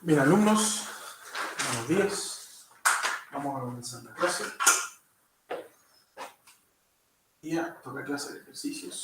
Bien, alumnos, buenos días. Vamos a comenzar la clase. Y ya toca clase de ejercicios.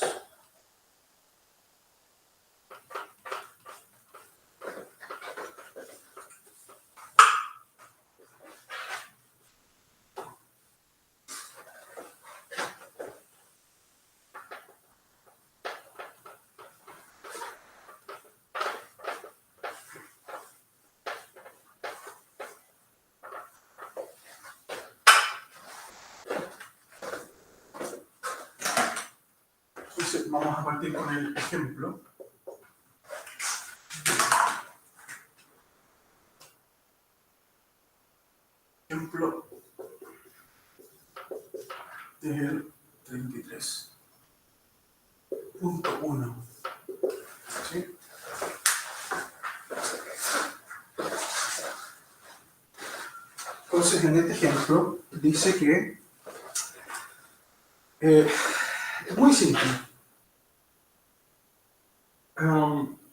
Entonces, vamos a partir con el ejemplo. Ejemplo del 33.1. ¿Sí? Entonces, en este ejemplo, dice que es muy simple.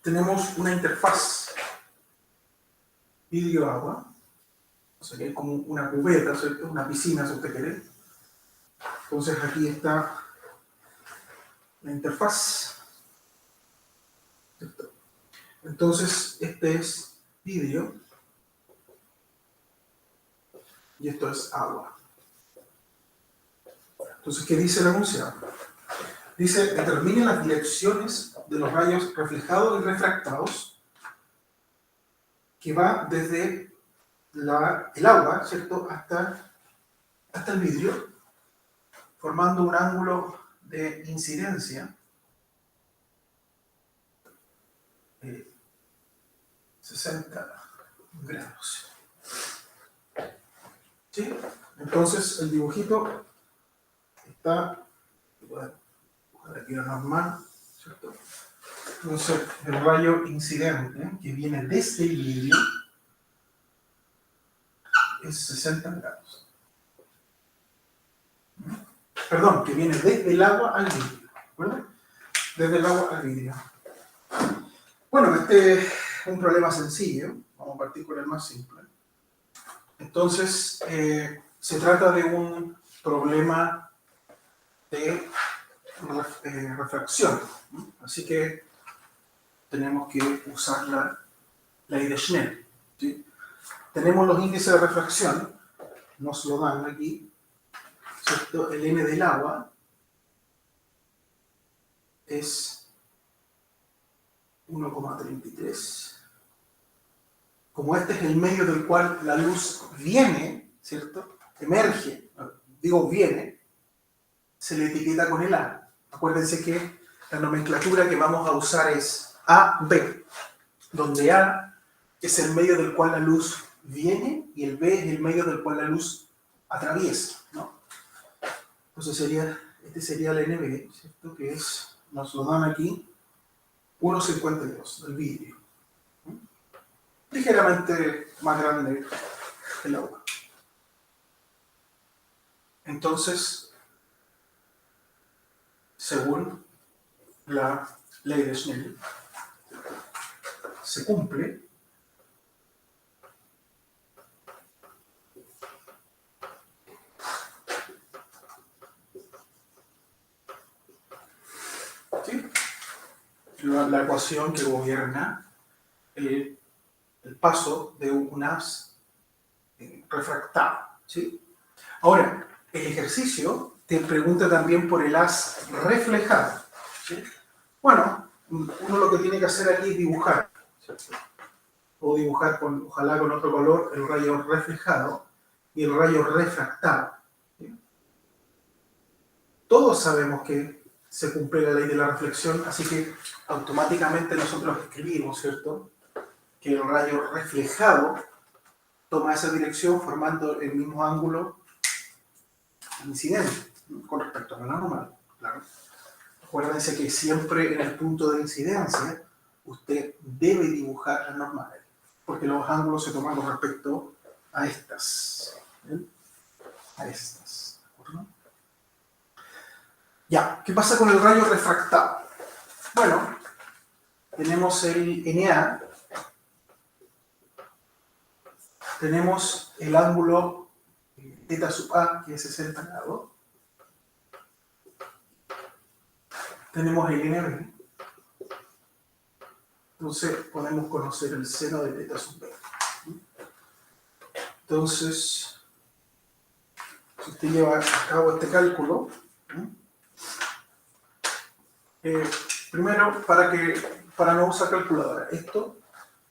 Tenemos una interfaz vidrio-agua, o sea que es como una cubeta, ¿cierto? Una piscina, si usted quiere. Entonces, aquí está la interfaz, ¿cierto? Entonces, este es vidrio y esto es agua. Entonces, ¿qué dice el enunciado? Dice, determine las direcciones de los rayos reflejados y refractados que va desde el agua, ¿cierto?, hasta el vidrio, formando un ángulo de incidencia 60 grados. ¿Sí? Entonces, el dibujito está, voy a buscar aquí lo normal, ¿cierto? Entonces, el rayo incidente que viene desde el vidrio es 60 grados. Perdón, que viene desde el agua al vidrio. ¿Verdad? Desde el agua al vidrio. Bueno, este es un problema sencillo. Vamos a partir con el más simple. Entonces, se trata de un problema de refracción. Así que tenemos que usar la ley de Snell. ¿Sí? Tenemos los índices de refracción, nos lo dan aquí, ¿cierto? El n del agua es 1,33. Como este es el medio del cual la luz viene, ¿cierto? Emerge, digo viene, se le etiqueta con el A. Acuérdense que la nomenclatura que vamos a usar es A-B, donde A es el medio del cual la luz viene y el B es el medio del cual la luz atraviesa, ¿no? Entonces este sería el NB, ¿cierto? Que es, nos lo dan aquí, 1,52 del vidrio. Ligeramente más grande que el agua. Entonces, según la ley de Snell, se cumple ¿sí? La ecuación que gobierna el paso de un haz refractado. ¿Sí? Ahora, el ejercicio te pregunta también por el haz reflejado. ¿Sí? Bueno, uno lo que tiene que hacer aquí es dibujar, ¿cierto? O dibujar, ojalá con otro color, el rayo reflejado y el rayo refractado. ¿Sí? Todos sabemos que se cumple la ley de la reflexión, así que automáticamente nosotros escribimos, ¿cierto?, que el rayo reflejado toma esa dirección formando el mismo ángulo incidente con respecto a la normal. Claro. Acuérdense que siempre en el punto de incidencia usted debe dibujar las normales, porque los ángulos se toman con respecto a estas. ¿Bien? A estas. ¿De acuerdo? Ya, ¿qué pasa con el rayo refractado? Bueno, tenemos el Na, tenemos el ángulo θ sub A, que es 60 grados. Tenemos el NB. Entonces podemos conocer el seno de θ sub B. Entonces, si usted lleva a cabo este cálculo, primero, para no usar calculadora, esto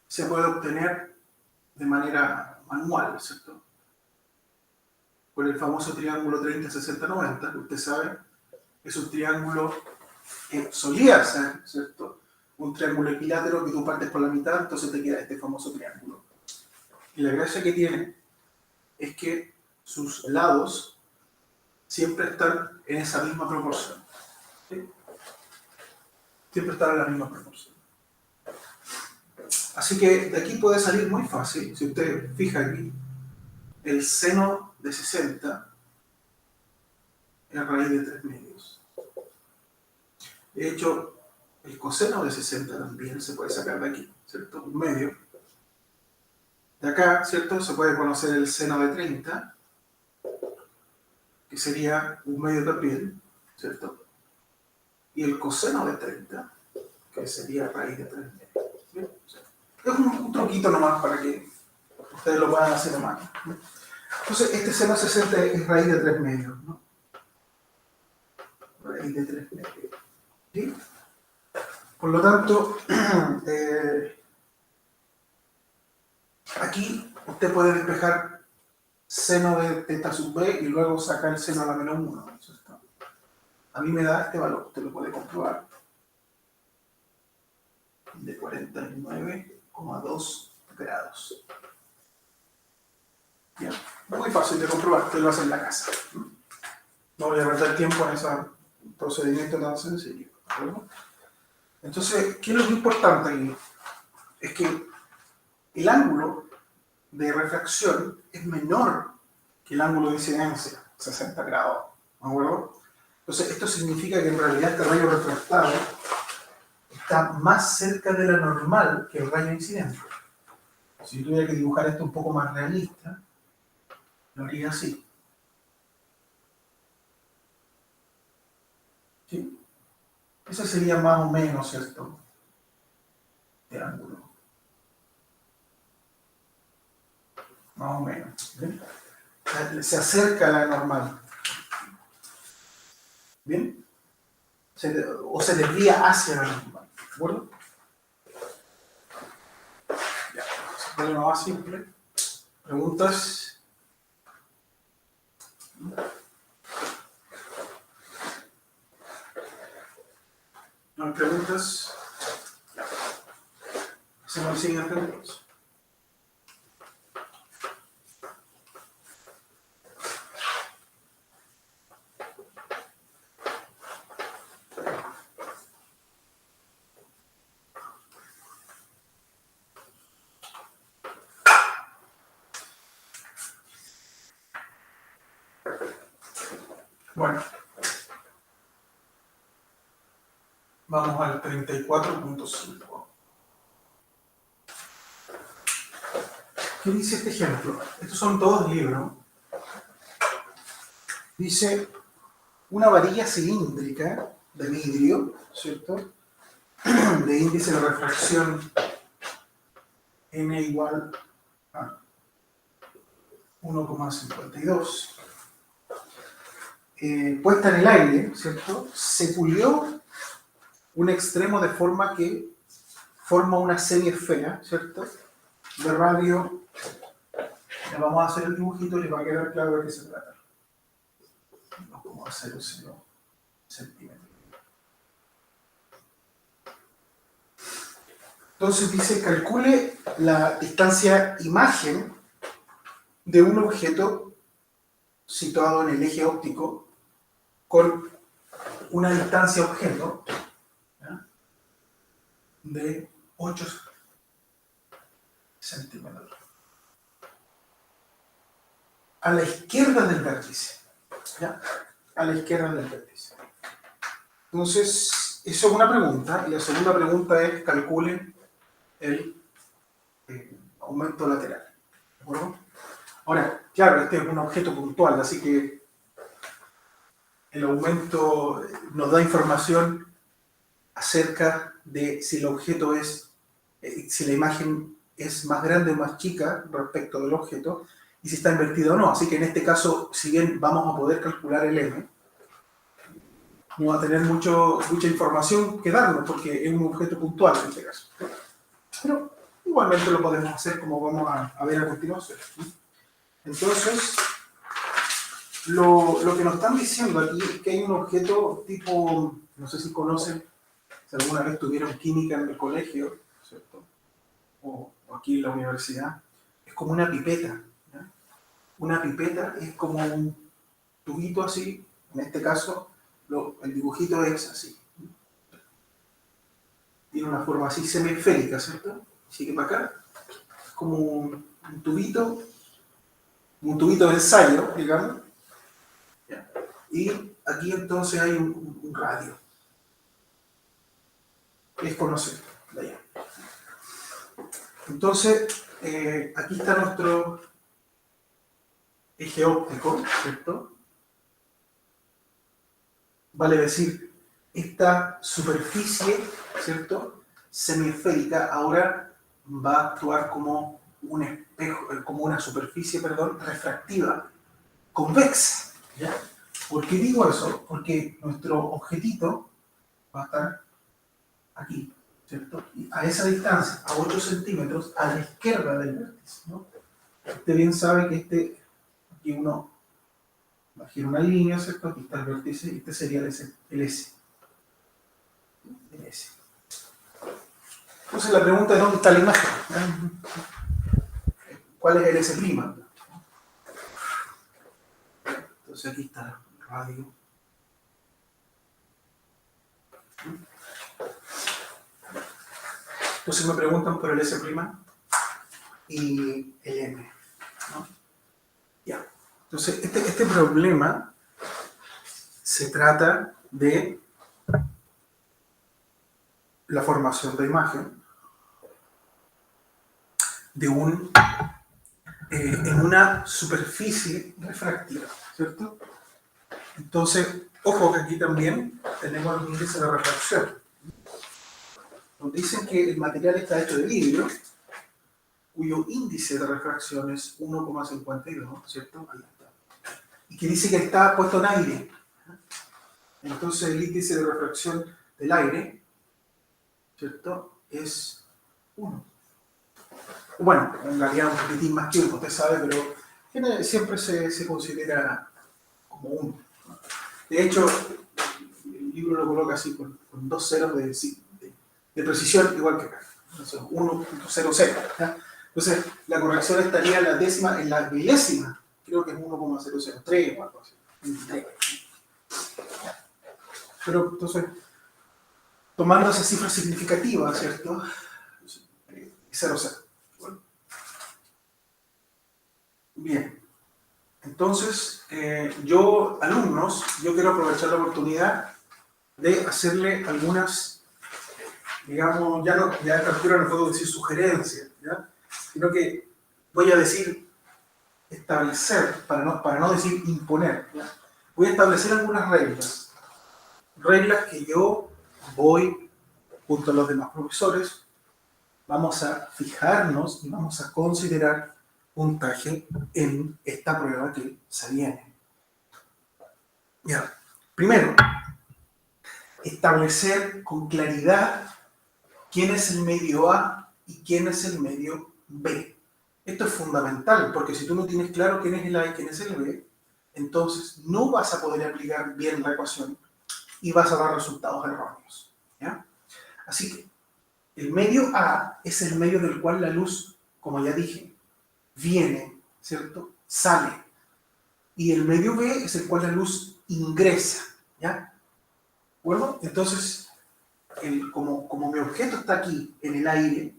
se puede obtener de manera manual, ¿cierto? Por el famoso triángulo 30-60-90, que usted sabe, es un triángulo que solía ser, ¿cierto? Un triángulo equilátero que tú partes por la mitad, entonces te queda este famoso triángulo. Y la gracia que tiene es que sus lados siempre están en esa misma proporción. ¿Sí? Siempre están en la misma proporción. Así que de aquí puede salir muy fácil, si usted fija aquí, el seno de 60 es raíz de 3 medios. De hecho, el coseno de 60 también se puede sacar de aquí, ¿cierto? Un medio. De acá, ¿cierto? Se puede conocer el seno de 30, que sería un medio también, ¿cierto? Y el coseno de 30, que sería raíz de 3 medios. ¿Sí? O sea, es un truquito nomás para que ustedes lo puedan hacer a mano, ¿no? Entonces, este seno 60 es raíz de 3 medios, ¿no? Raíz de 3 medios. ¿Sí? Por lo tanto, aquí usted puede despejar seno de θ sub B y luego sacar el seno a la menos 1. ¿Cierto? A mí me da este valor, usted lo puede comprobar, de 49,2 grados. Bien, muy fácil de comprobar, usted lo hace en la casa. No voy a perder tiempo en ese procedimiento tan sencillo. ¿No? Entonces, ¿qué es lo importante aquí? Es que el ángulo de refracción es menor que el ángulo de incidencia, 60 grados. ¿De acuerdo? Entonces, esto significa que en realidad este rayo refractado está más cerca de la normal que el rayo incidente. Si yo tuviera que dibujar esto un poco más realista, lo haría así. ¿Sí? Ese sería más o menos, ¿cierto? De ángulo. Más o menos. ¿Bien? Se acerca a la normal. ¿Bien? O se desvía hacia la normal. ¿De acuerdo? Ya. Vamos a una más simple. ¿Preguntas? ¿No hay preguntas? Hacemos el siguiente entonces. Bueno, vamos al 34.5. ¿Qué dice este ejemplo? Estos son todos libros. Dice una varilla cilíndrica de vidrio, ¿cierto? De índice de refracción n igual a 1,52. Puesta en el aire, ¿cierto? Se pulió un extremo de forma que forma una semiesfera, ¿cierto? De radio, le vamos a hacer el dibujito y le va a quedar claro de qué se trata. 2,00 centímetros. Entonces dice, calcule la distancia imagen de un objeto situado en el eje óptico con una distancia objeto, ¿ya?, de 8 centímetros. A la izquierda del vértice. ¿Ya? A la izquierda del vértice. Entonces, eso es una pregunta. Y la segunda pregunta es, calcule el aumento lateral. ¿De acuerdo? Ahora, claro, este es un objeto puntual, así que el aumento nos da información acerca de si el objeto es, si la imagen es más grande o más chica respecto del objeto y si está invertida o no. Así que en este caso, si bien vamos a poder calcular el m, no va a tener mucha información que darnos porque es un objeto puntual en este caso. Pero igualmente lo podemos hacer como vamos a ver a continuación. Entonces, lo que nos están diciendo aquí es que hay un objeto tipo, no sé si conocen, si alguna vez tuvieron química en el colegio, ¿cierto? O aquí en la universidad, es como una pipeta. ¿Ya? Una pipeta es como un tubito así, en este caso el dibujito es así. Tiene una forma así semiesférica, ¿cierto? Sigue para acá, es como un tubito de ensayo, digamos. ¿Ya? Y aquí entonces hay un radio. Es conocido, de allá. Entonces, aquí está nuestro eje óptico, ¿cierto? Vale decir, esta superficie, ¿cierto? Semiesférica ahora va a actuar como un espejo, como una superficie, perdón, refractiva, convexa. ¿Ya? ¿Por qué digo eso? Porque nuestro objetito va a estar aquí, ¿cierto? Y a esa distancia, a 8 centímetros, a la izquierda del vértice, ¿no? Usted bien sabe que aquí uno va a girar una línea, ¿cierto? Aquí está el vértice y este sería el S. El S. Entonces la pregunta es ¿dónde está la imagen? ¿Cuál es el S'? Entonces aquí está el radio. Entonces me preguntan por el S' y el M. ¿No? Ya. Entonces este problema se trata de la formación de imagen de en una superficie refractiva, ¿cierto? Entonces, ojo que aquí también tenemos el índice de refracción. Nos dicen que el material está hecho de vidrio, cuyo índice de refracción es 1,52, ¿cierto? Ahí está. Y que dice que está puesto en aire. Entonces el índice de refracción del aire, ¿cierto? Es 1. Bueno, en realidad un poquitín más tiempo, usted sabe, pero siempre se considera como 1. De hecho, el libro lo coloca así con 2 ceros de precisión, igual que acá. Entonces, 1.00. Entonces, la corrección estaría en la milésima. Creo que es 1,003 o algo así. 23. Pero entonces, tomando esa cifra significativa, ¿cierto? 0,0. Bueno. Bien. Entonces, alumnos, yo quiero aprovechar la oportunidad de hacerle algunas, digamos, ya a esta altura no puedo decir sugerencias, ¿ya? Sino que voy a decir establecer, para no decir imponer, ¿ya? Voy a establecer algunas reglas que yo voy, junto a los demás profesores, vamos a fijarnos y vamos a considerar puntaje en esta prueba que se viene. Ya. Primero, establecer con claridad quién es el medio A y quién es el medio B. Esto es fundamental, porque si tú no tienes claro quién es el A y quién es el B, entonces no vas a poder aplicar bien la ecuación y vas a dar resultados erróneos. ¿Ya? Así que el medio A es el medio del cual la luz, como ya dije, viene, ¿cierto? Sale. Y el medio B es el cual la luz ingresa. ¿Ya? ¿Bueno? Entonces, como mi objeto está aquí en el aire,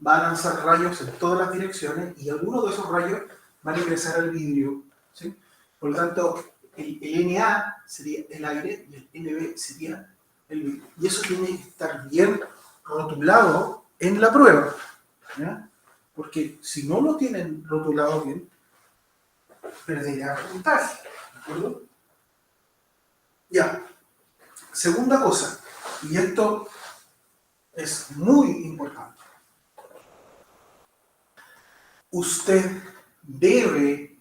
va a lanzar rayos en todas las direcciones y algunos de esos rayos van a ingresar al vidrio. ¿Sí? Por lo tanto, el NA sería el aire y el NB sería el vidrio. Y eso tiene que estar bien rotulado en la prueba. ¿Ya? Porque si no lo tienen rotulado bien, perderá puntaje. ¿De acuerdo? Ya. Segunda cosa, y esto es muy importante. Usted debe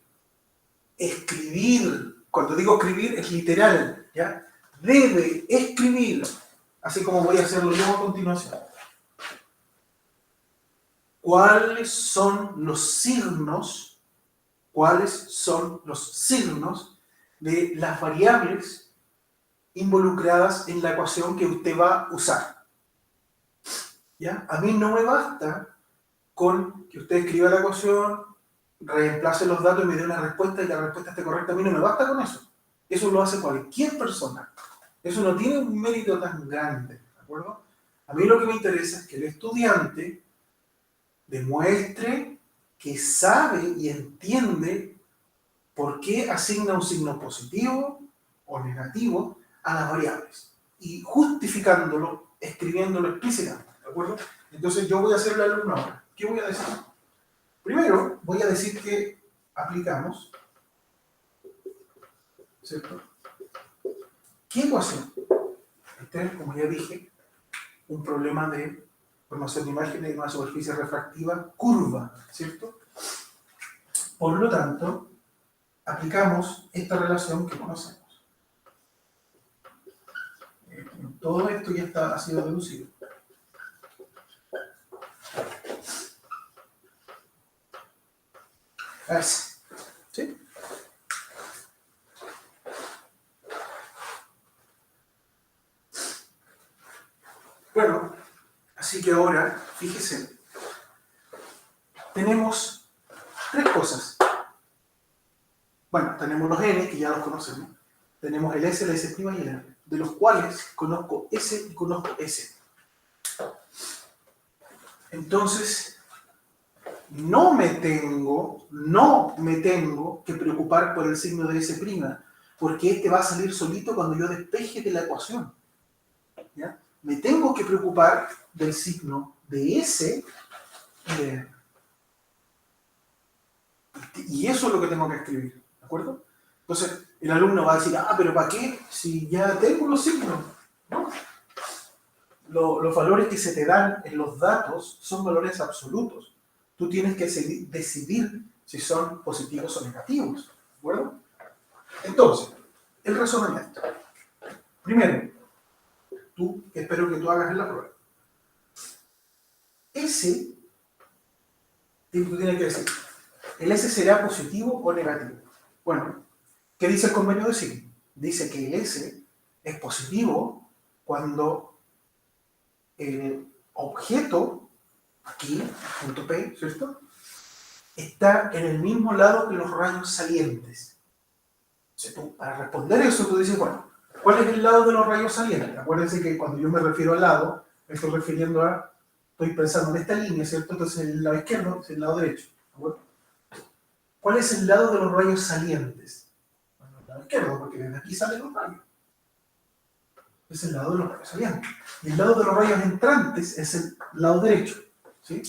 escribir, cuando digo escribir es literal, ¿ya? Debe escribir, así como voy a hacerlo yo a continuación. ¿Cuáles son los signos? ¿Cuáles son los signos de las variables involucradas en la ecuación que usted va a usar? ¿Ya? A mí no me basta con que usted escriba la ecuación, reemplace los datos y me dé una respuesta y la respuesta esté correcta. A mí no me basta con eso. Eso lo hace cualquier persona. Eso no tiene un mérito tan grande, ¿de acuerdo? A mí lo que me interesa es que el estudiante demuestre que sabe y entiende por qué asigna un signo positivo o negativo a las variables y justificándolo, escribiéndolo explícitamente, ¿de acuerdo? Entonces yo voy a hacer el alumno ahora. ¿Qué voy a decir? Primero, voy a decir que aplicamos, ¿cierto? ¿Qué ecuación? Este es, como ya dije, un problema de formación de imágenes en una superficie refractiva curva, ¿cierto? Por lo tanto, aplicamos esta relación que conocemos. Todo esto ya ha sido deducido. Así. ¿Sí? Bueno, así que ahora, fíjese, tenemos tres cosas. Bueno, tenemos los n, que ya los conocemos. Tenemos el s, el s' y el r, de los cuales conozco s y conozco s. Entonces, no me tengo que preocupar por el signo de s', porque este va a salir solito cuando yo despeje de la ecuación. ¿Ya? Me tengo que preocupar del signo de s y de r. Y eso es lo que tengo que escribir, ¿de acuerdo? Entonces, el alumno va a decir, pero ¿para qué? Si ya tengo los signos, ¿no? Los valores que se te dan en los datos son valores absolutos. Tú tienes que decidir si son positivos o negativos, ¿de acuerdo? Entonces, el razonamiento. Primero, espero que tú hagas en la prueba. S, tú tienes que decir, ¿el S será positivo o negativo? Bueno, ¿qué dice el convenio de signo? Dice que el S es positivo cuando el objeto, aquí, punto P, ¿cierto?, está en el mismo lado que los rayos salientes. O sea, para responder eso, tú dices, bueno, ¿cuál es el lado de los rayos salientes? Acuérdense que cuando yo me refiero al lado, me estoy refiriendo a, estoy pensando en esta línea, ¿cierto? Entonces el lado izquierdo es el lado derecho. ¿De acuerdo? ¿Cuál es el lado de los rayos salientes? Bueno, el lado izquierdo, porque desde aquí salen los rayos. Es el lado de los rayos salientes. Y el lado de los rayos entrantes es el lado derecho. ¿Sí?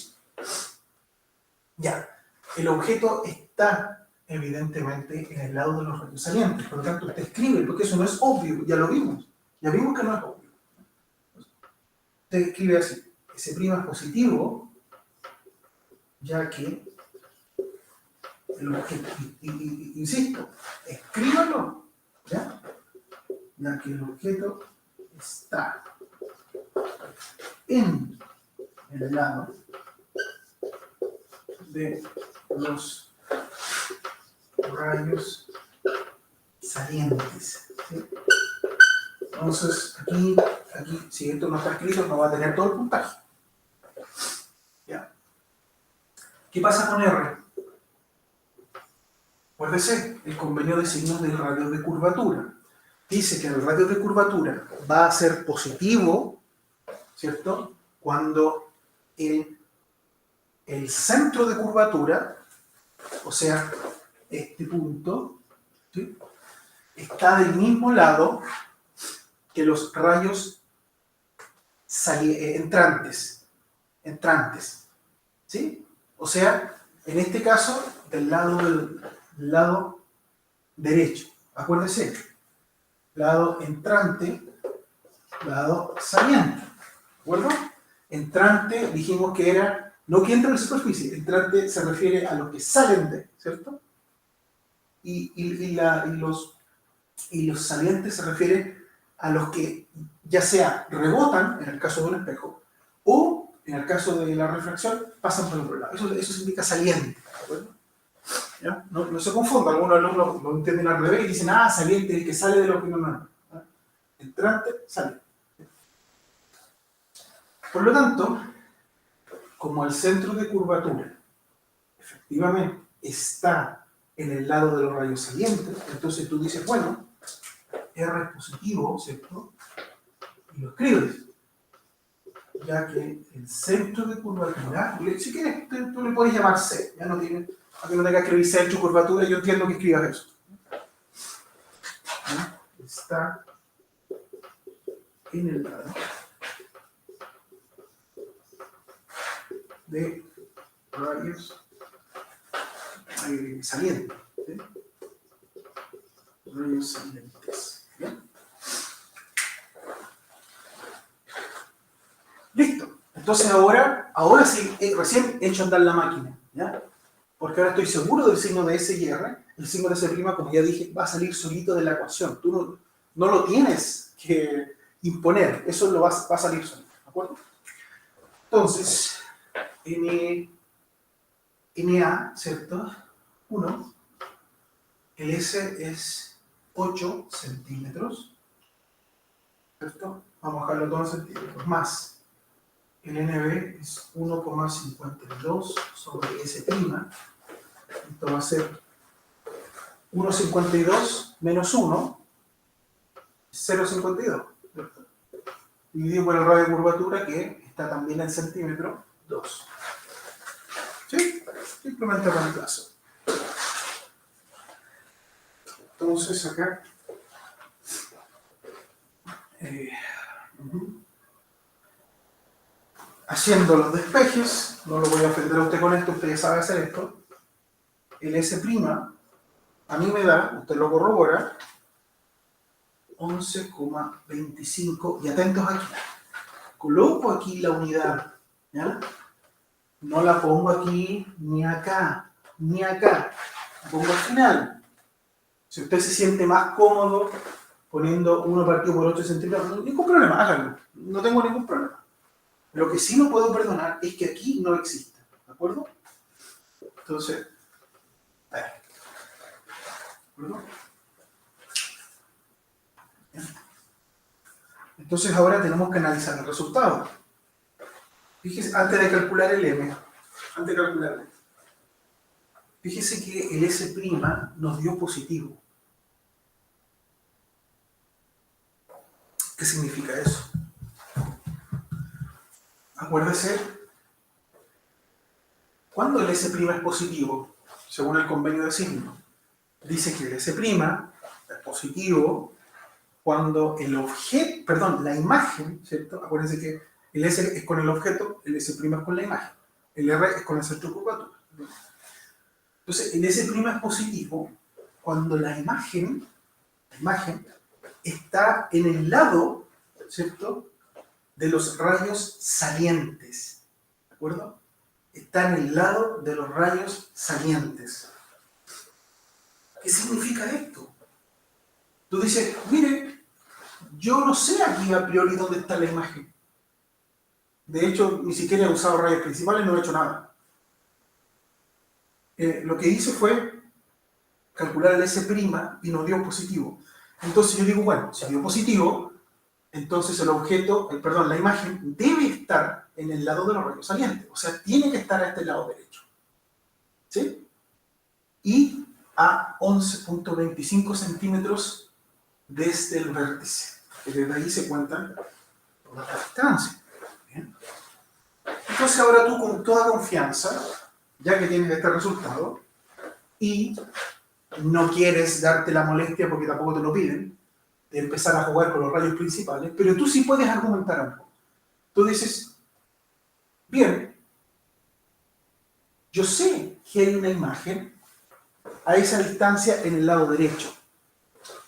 Ya. El objeto está evidentemente en el lado de los rayos salientes. Por lo tanto, usted escribe, porque eso no es obvio. Ya lo vimos. Ya vimos que no es obvio. Usted escribe así. S' es positivo, ya que el objeto, insisto, escríbalo, ¿ya? Ya que el objeto está en el lado de los rayos salientes, ¿sí? Entonces, aquí, si esto no está escrito, no va a tener todo el puntaje. ¿Ya? ¿Qué pasa con R? Acuérdese, el convenio de signos del radio de curvatura. Dice que el radio de curvatura va a ser positivo, ¿cierto?, cuando el centro de curvatura, o sea, este punto, ¿sí?, está del mismo lado que los rayos entrantes, ¿sí? O sea, en este caso, del lado lado derecho. Acuérdese, lado entrante, lado saliente. ¿De acuerdo? Entrante dijimos que era, no que entra en la superficie, entrante se refiere a los que salen de, ¿cierto? Y los salientes se refieren a los que ya sea rebotan, en el caso de un espejo, o en el caso de la refracción, pasan por el otro lado. Eso significa saliente. ¿De acuerdo? ¿Ya? No se confunda, algunos alumnos lo entienden al revés y dicen, saliente, el que sale de lo que no. Entrante, saliente. Por lo tanto, como el centro de curvatura efectivamente está en el lado de los rayos salientes, entonces tú dices, bueno, R es positivo, ¿cierto? Y lo escribes, ya que el centro de curvatura, si quieres, tú le puedes llamar C, ya no tiene, aunque no tengas que escribir centro de curvatura, yo entiendo que escribas eso. ¿Ya? Está en el lado de rayos salientes. ¿Sí? Rayos salientes. ¿Bien? Listo. Entonces ahora sí, recién he hecho andar la máquina. ¿Ya? Porque ahora estoy seguro del signo de S y R. El signo de S', como ya dije, va a salir solito de la ecuación. Tú no lo tienes que imponer. Eso va a salir solito. ¿De acuerdo? Entonces, NA, ¿cierto? 1. El S es 8 centímetros. ¿Cierto? Vamos a bajarlo todo en centímetros. Más el NB es 1,52 sobre S'. Esto va a ser 1,52 menos 1, 0,52. Dividido por el radio de curvatura, que está también en centímetro, 2. ¿Sí? Simplemente reemplazo. Entonces acá haciendo los despejes, no lo voy a ofender a usted con esto, usted ya sabe hacer esto. El S' a mí me da, usted lo corrobora, 11,25, y atentos aquí, coloco aquí la unidad, ¿ya? No la pongo aquí ni acá, la pongo al final. Si usted se siente más cómodo poniendo 1 partido por 8 centímetros, ningún problema, háganlo, no tengo ningún problema. Lo que sí no puedo perdonar es que aquí no exista, ¿de acuerdo? Entonces, a ver, ¿de acuerdo? Entonces ahora tenemos que analizar el resultado. Fíjese, antes de calcular el M, fíjese que el S' nos dio positivo. ¿Qué significa eso? Acuérdese, ¿cuándo el S' es positivo? Según el convenio de signo. Dice que el S' es positivo cuando la imagen, ¿cierto? Acuérdense que el S es con el objeto, el S' es con la imagen, el R es con el centro de curvatura. Entonces, el S' es positivo cuando la imagen está en el lado, ¿cierto?, de los rayos salientes. ¿De acuerdo? Está en el lado de los rayos salientes. ¿Qué significa esto? Tú dices, mire, yo no sé aquí a priori dónde está la imagen. De hecho, ni siquiera he usado rayos principales, no he hecho nada. Lo que hice fue calcular el S' y nos dio positivo. Entonces yo digo, bueno, si dio positivo, entonces la imagen debe estar en el lado de los rayos salientes. O sea, tiene que estar a este lado derecho. ¿Sí? Y a 11,25 centímetros desde el vértice. Que desde ahí se cuentan todas las distancias. ¿Bien? Entonces ahora tú con toda confianza, ya que tienes este resultado, y no quieres darte la molestia porque tampoco te lo piden, de empezar a jugar con los rayos principales, pero tú sí puedes argumentar algo. Tú dices, bien, yo sé que hay una imagen a esa distancia en el lado derecho.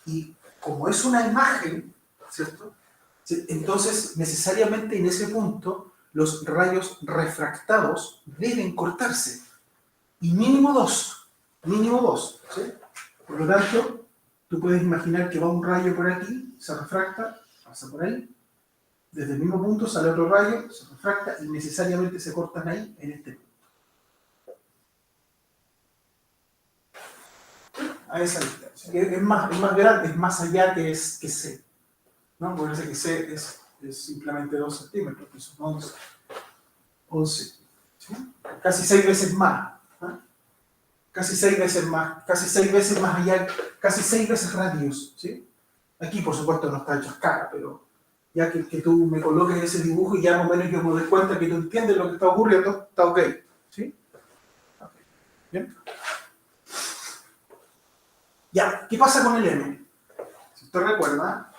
Y como es una imagen, ¿cierto? Entonces, necesariamente en ese punto, los rayos refractados deben cortarse. Y mínimo dos. Mínimo dos. ¿Sí? Por lo tanto, tú puedes imaginar que va un rayo por aquí, se refracta, pasa por ahí. Desde el mismo punto sale otro rayo, se refracta y necesariamente se cortan ahí, en este punto. A esa distancia. Es más grande, es más allá que C. ¿No? Porque que C es simplemente 2 centímetros, que son 11. ¿Sí? Casi 6 veces más. ¿No? Casi 6 veces más. Casi 6 veces más allá. Casi 6 veces radios. ¿Sí? Aquí, por supuesto, no está hecho a escala, pero ya que tú me coloques ese dibujo y ya más o menos yo me doy cuenta que tú entiendes lo que está ocurriendo, está ok. ¿Sí? Okay. ¿Bien? Ya, ¿qué pasa con el M? Si usted recuerda,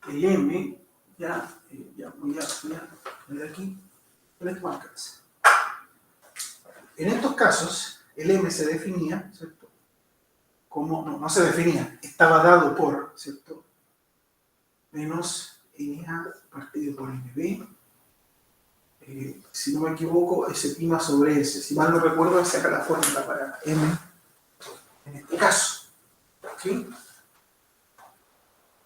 el M, voy a aquí, en estos casos, el M se definía, ¿cierto? Como, no se definía, estaba dado por, ¿cierto? Menos NA partido por NB. Si no me equivoco, S' sobre S. Si mal no recuerdo, esa era la fórmula para M en este caso. ¿Sí?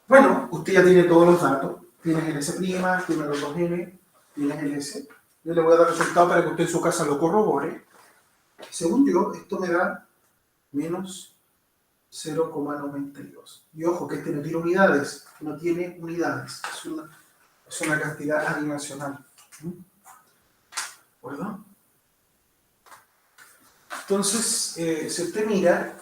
Bueno, usted ya tiene todos los datos. Tienes el S', tiene los dos N, tienes el S. Yo le voy a dar el resultado para que usted en su casa lo corrobore. Según yo, esto me da menos 0,92. Y ojo, que este no tiene unidades. No tiene unidades. Es una cantidad adimensional. ¿De acuerdo? Entonces, si usted mira,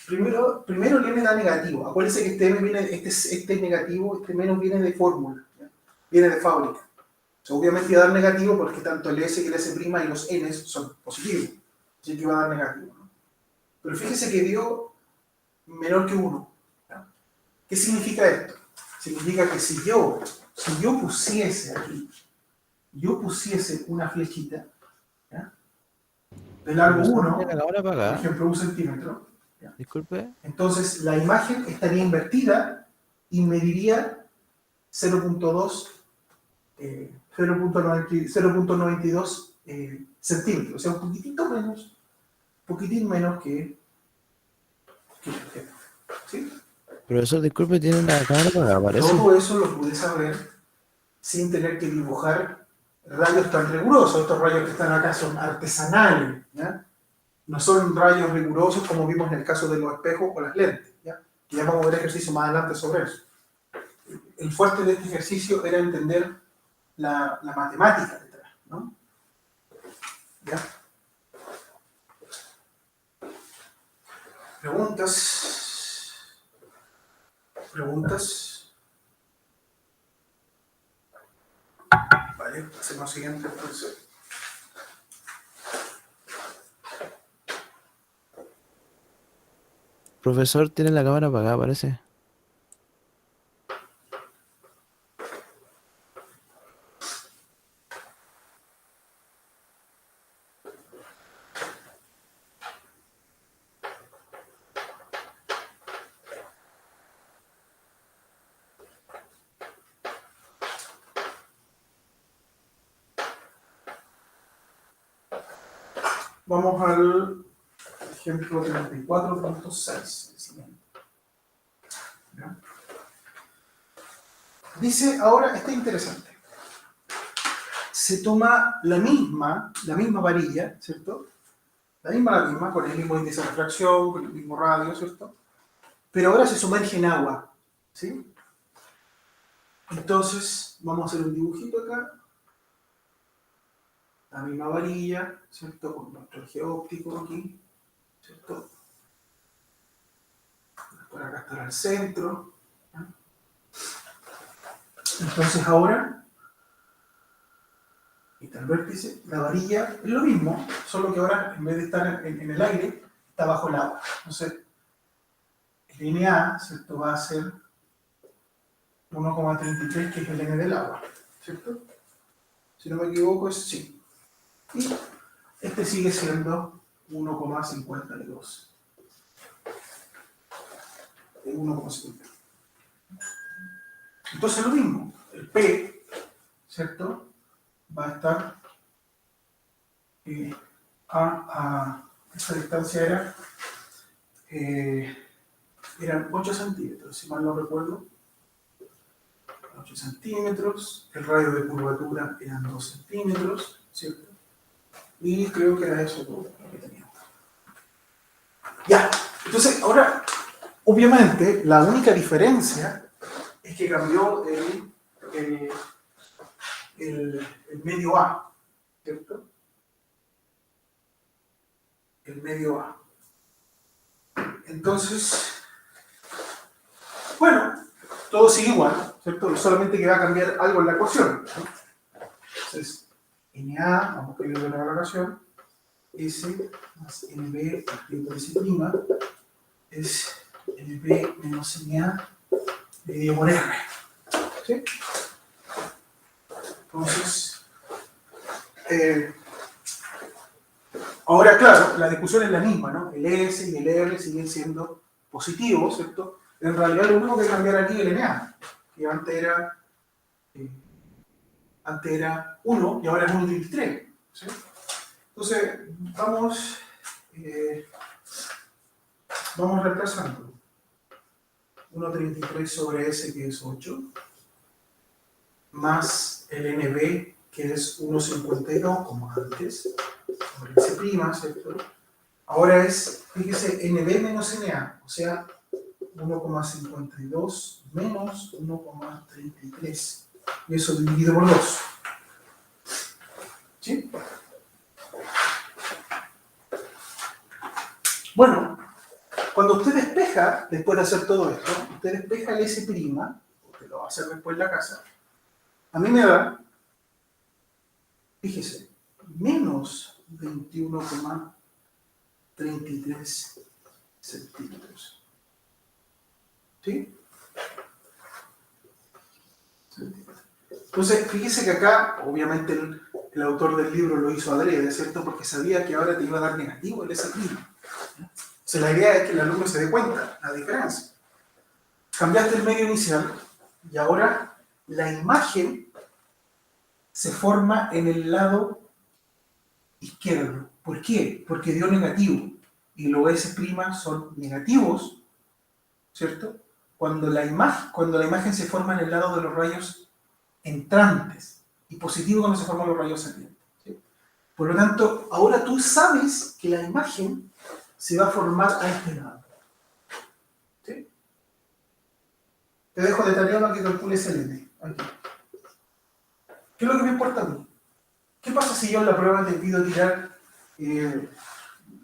primero el M da negativo. Acuérdense que este M viene, este negativo, este menos viene de fórmula, ¿ya? Viene de fábrica. O sea, obviamente va a dar negativo porque tanto el S y el S' y los N son positivos. Así que va a dar negativo, ¿no? Pero fíjese que dio menor que 1. ¿Ya? ¿Qué significa esto? Significa que si yo pusiese aquí, una flechita, ¿ya? De largo 1, por ejemplo 1 centímetro, ¿ya? Disculpe. Entonces la imagen estaría invertida y mediría 0.2 0.92 centímetros, o sea, un poquitín menos que el objeto. ¿Sí? Profesor, disculpe, tiene la cámara apagada, parece. Todo eso lo pude saber sin tener que dibujar rayos tan rigurosos. Estos rayos que están acá son artesanales, ¿ya? No son rayos rigurosos como vimos en el caso de los espejos o las lentes, ¿ya? Que ya vamos a ver ejercicio más adelante sobre eso. El fuerte de este ejercicio era entender la matemática detrás, ¿no? ¿Ya? ¿Preguntas? Vale, hacemos lo siguiente entonces. Profesor, tiene la cámara apagada, parece. Vamos al ejemplo 34.6. Dice, ahora está interesante. Se toma la misma varilla, ¿cierto? La misma, con el mismo índice de refracción, con el mismo radio, ¿cierto? Pero ahora se sumerge en agua, ¿sí? Entonces, vamos a hacer un dibujito acá. La misma varilla, ¿cierto? Con nuestro eje óptico aquí, ¿cierto? Por acá estará el centro. ¿Ya? Entonces ahora, está el vértice, la varilla es lo mismo, solo que ahora en vez de estar en el aire, está bajo el agua. Entonces, el NA, ¿cierto? Va a ser 1,33, que es el N del agua, ¿cierto? Si no me equivoco, es sí. Y este sigue siendo 1,52. 1,52. Entonces lo mismo, el P, ¿cierto? Va a estar a esta distancia eran 8 centímetros, si mal no recuerdo. 8 centímetros, el radio de curvatura eran 2 centímetros, ¿cierto? Y creo que era eso todo lo que teníamos. Ya, entonces ahora, obviamente, la única diferencia es que cambió el medio A, ¿cierto? El medio A. Entonces, bueno, todo sigue igual, ¿cierto? Solamente que va a cambiar algo en la ecuación, ¿no? Entonces, NA, vamos a escribirlo en la ecuación, S más NB partido por S' es NB menos NA dividido por R. ¿Sí? Entonces, ahora, claro, la discusión es la misma, ¿no? El S y el R siguen siendo positivos, ¿cierto? En realidad lo único que cambiará aquí es el NA, que antes era 1 y ahora es 1,33. ¿Sí? Entonces, vamos reemplazando. 1,33 sobre S, que es 8, más el NB, que es 1,52, como antes, sobre S', ¿cierto? Ahora es, fíjese, NB menos NA, o sea, 1,52 menos 1,33. Y eso dividido por 2. ¿Sí? Bueno, cuando usted despeja, después de hacer todo esto, usted despeja el S', usted lo va a hacer después en la casa, a mí me da, fíjese, menos 21,33 centímetros. ¿Sí? Entonces, fíjese que acá, obviamente el autor del libro lo hizo adrede, ¿cierto? Porque sabía que ahora te iba a dar negativo el S'. Entonces, la idea es que el alumno se dé cuenta la diferencia. Cambiaste el medio inicial y ahora la imagen se forma en el lado izquierdo. ¿Por qué? Porque dio negativo. Y los S' son negativos, ¿cierto? Cuando la imagen se forma en el lado de los rayos entrantes y positivo cuando se forman los rayos salientes. ¿Sí? Por lo tanto, ahora tú sabes que la imagen se va a formar a este lado. ¿Sí? Te dejo de tarea para que calcules el N. Aquí. ¿Qué es lo que me importa a mí? ¿Qué pasa si yo en la prueba te pido tirar,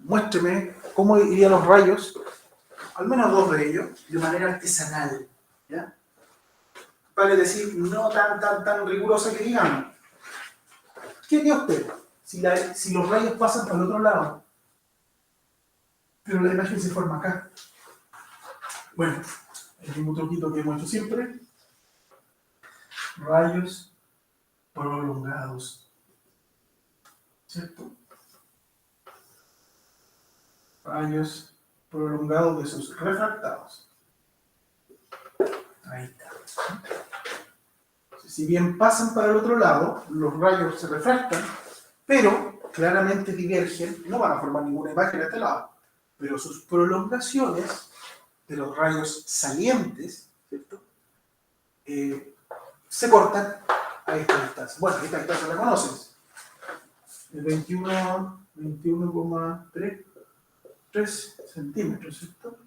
muéstreme cómo irían los rayos, al menos 2 de ellos, de manera artesanal? ¿Ya? Vale decir, no tan rigurosa que digamos. ¿Qué haría usted si los rayos pasan para el otro lado, pero la imagen se forma acá? Bueno, el mismo truquito que hemos hecho siempre. Rayos prolongados. ¿Cierto? Rayos prolongados versus refractados. Ahí está. Si bien pasan para el otro lado, los rayos se refractan, pero claramente divergen, no van a formar ninguna imagen a este lado, pero sus prolongaciones de los rayos salientes, ¿cierto? Se cortan a esta distancia. Bueno, esta distancia la conoces. El 21,3 centímetros, ¿cierto?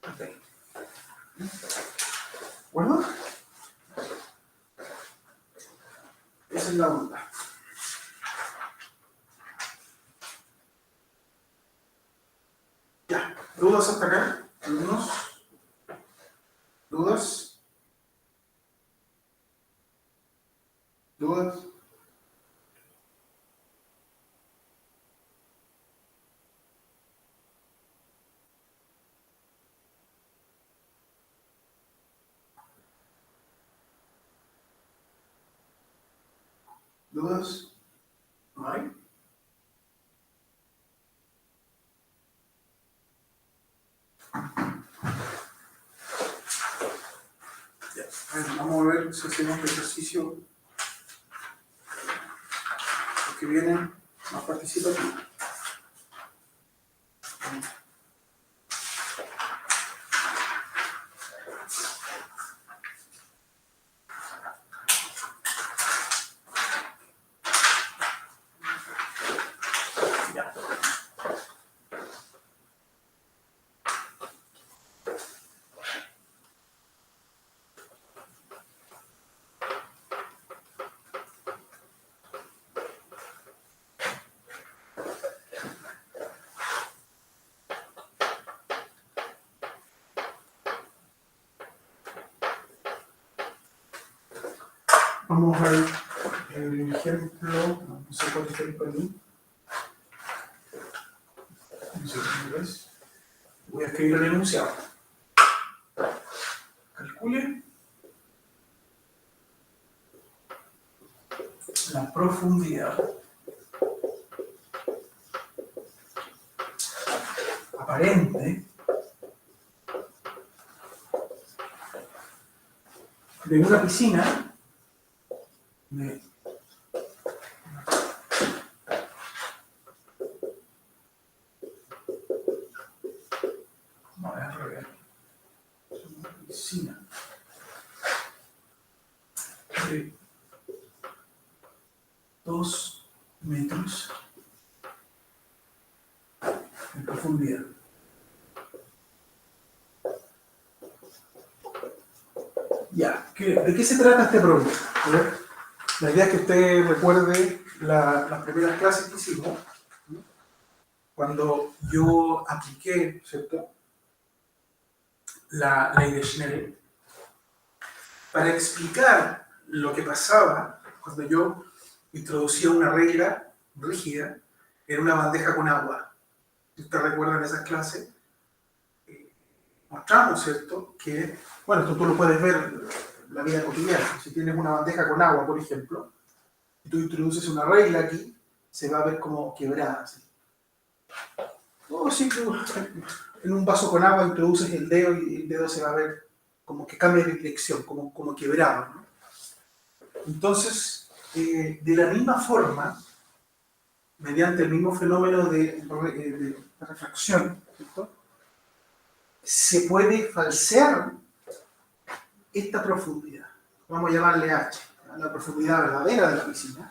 Ok. ¿De acuerdo? Esa es la onda. Ya, ¿dudas hasta acá? ¿Algunos? ¿Dudas? ¿Dudas? ¿Dudas? ¿No hay? A ver, vamos a ver si hacemos este ejercicio. Los que vienen más participativos. Ya. Vamos a ver el ejemplo, no sé cuál es el para mí. No sé cómo es. Voy a escribir el enunciado. Calcule la profundidad aparente de una piscina de no, es al revés. Una piscina de 2 metros de profundidad. Ya, ¿de qué se trata este problema? A ver, la idea es que usted recuerde las primeras clases que hicimos, ¿no? Cuando yo apliqué, ¿cierto?, la ley de Schnell para explicar lo que pasaba cuando yo introducía una regla rígida en una bandeja con agua. Si usted recuerda en esas clases, mostramos, ¿cierto?, que, bueno, esto tú lo puedes ver en la vida cotidiana. Si tienes una bandeja con agua, por ejemplo, y tú introduces una regla aquí, se va a ver como quebrada, ¿sí? O si tú en un vaso con agua introduces el dedo y el dedo se va a ver como que cambia de dirección, como quebrado, ¿no? Entonces, de la misma forma, mediante el mismo fenómeno de refracción, ¿cierto?, se puede falsear esta profundidad. Vamos a llamarle H, la profundidad verdadera de la piscina,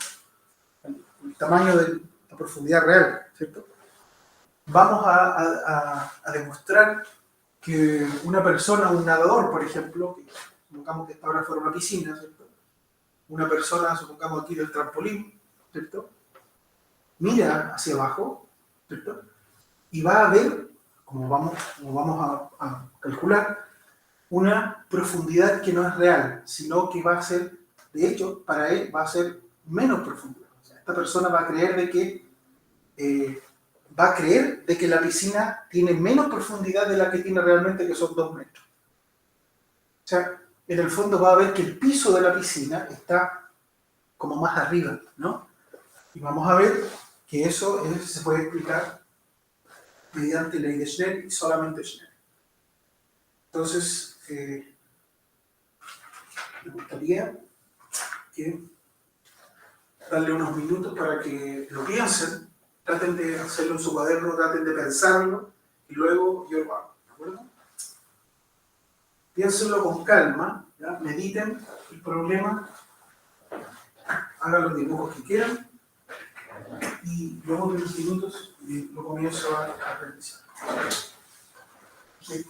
el tamaño de la profundidad real, ¿cierto? Vamos a demostrar que una persona, un nadador, por ejemplo, que supongamos que esta ahora fuera una piscina, ¿cierto?, una persona, supongamos aquí del trampolín, ¿cierto?, mira hacia abajo, ¿cierto?, y va a ver, como vamos a calcular, una profundidad que no es real, sino que va a ser, de hecho, para él va a ser menos profundidad. O sea, esta persona va a creer de que la piscina tiene menos profundidad de la que tiene realmente, que son 2 metros. O sea, en el fondo va a ver que el piso de la piscina está como más arriba, ¿no? Y vamos a ver que eso se puede explicar mediante ley de Schnell y solamente Schnell. Entonces, me gustaría que darle unos minutos para que lo piensen, traten de hacerlo en su cuaderno, traten de pensarlo y luego yo lo hago, ¿de acuerdo? Piénsenlo con calma, ¿ya? Mediten el problema, hagan los dibujos que quieran y luego de unos minutos lo comienzo a realizar. Estoy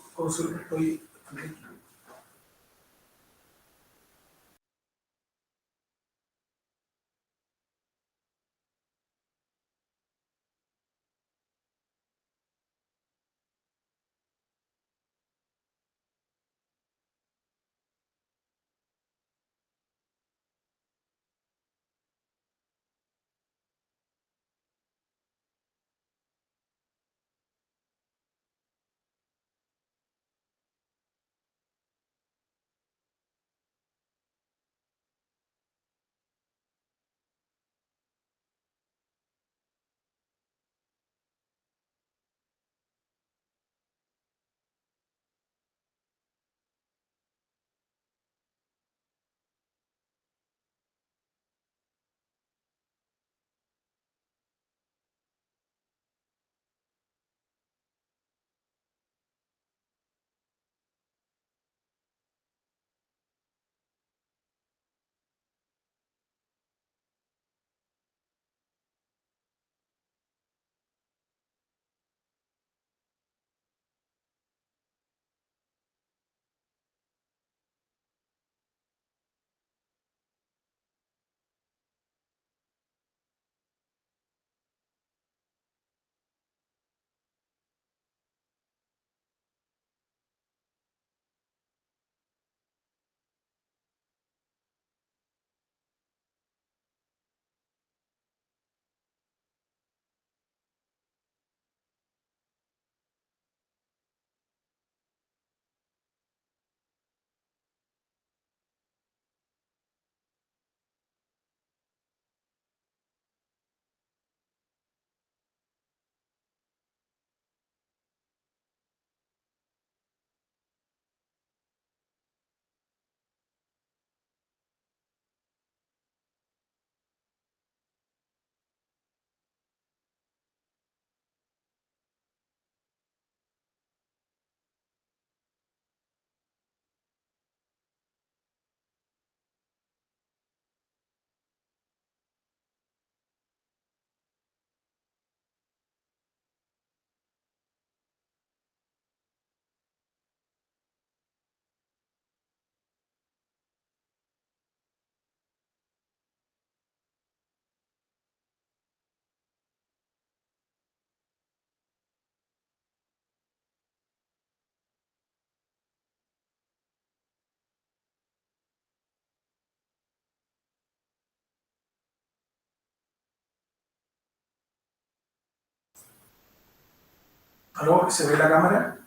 ¿Aló? ¿Se ve la cámara?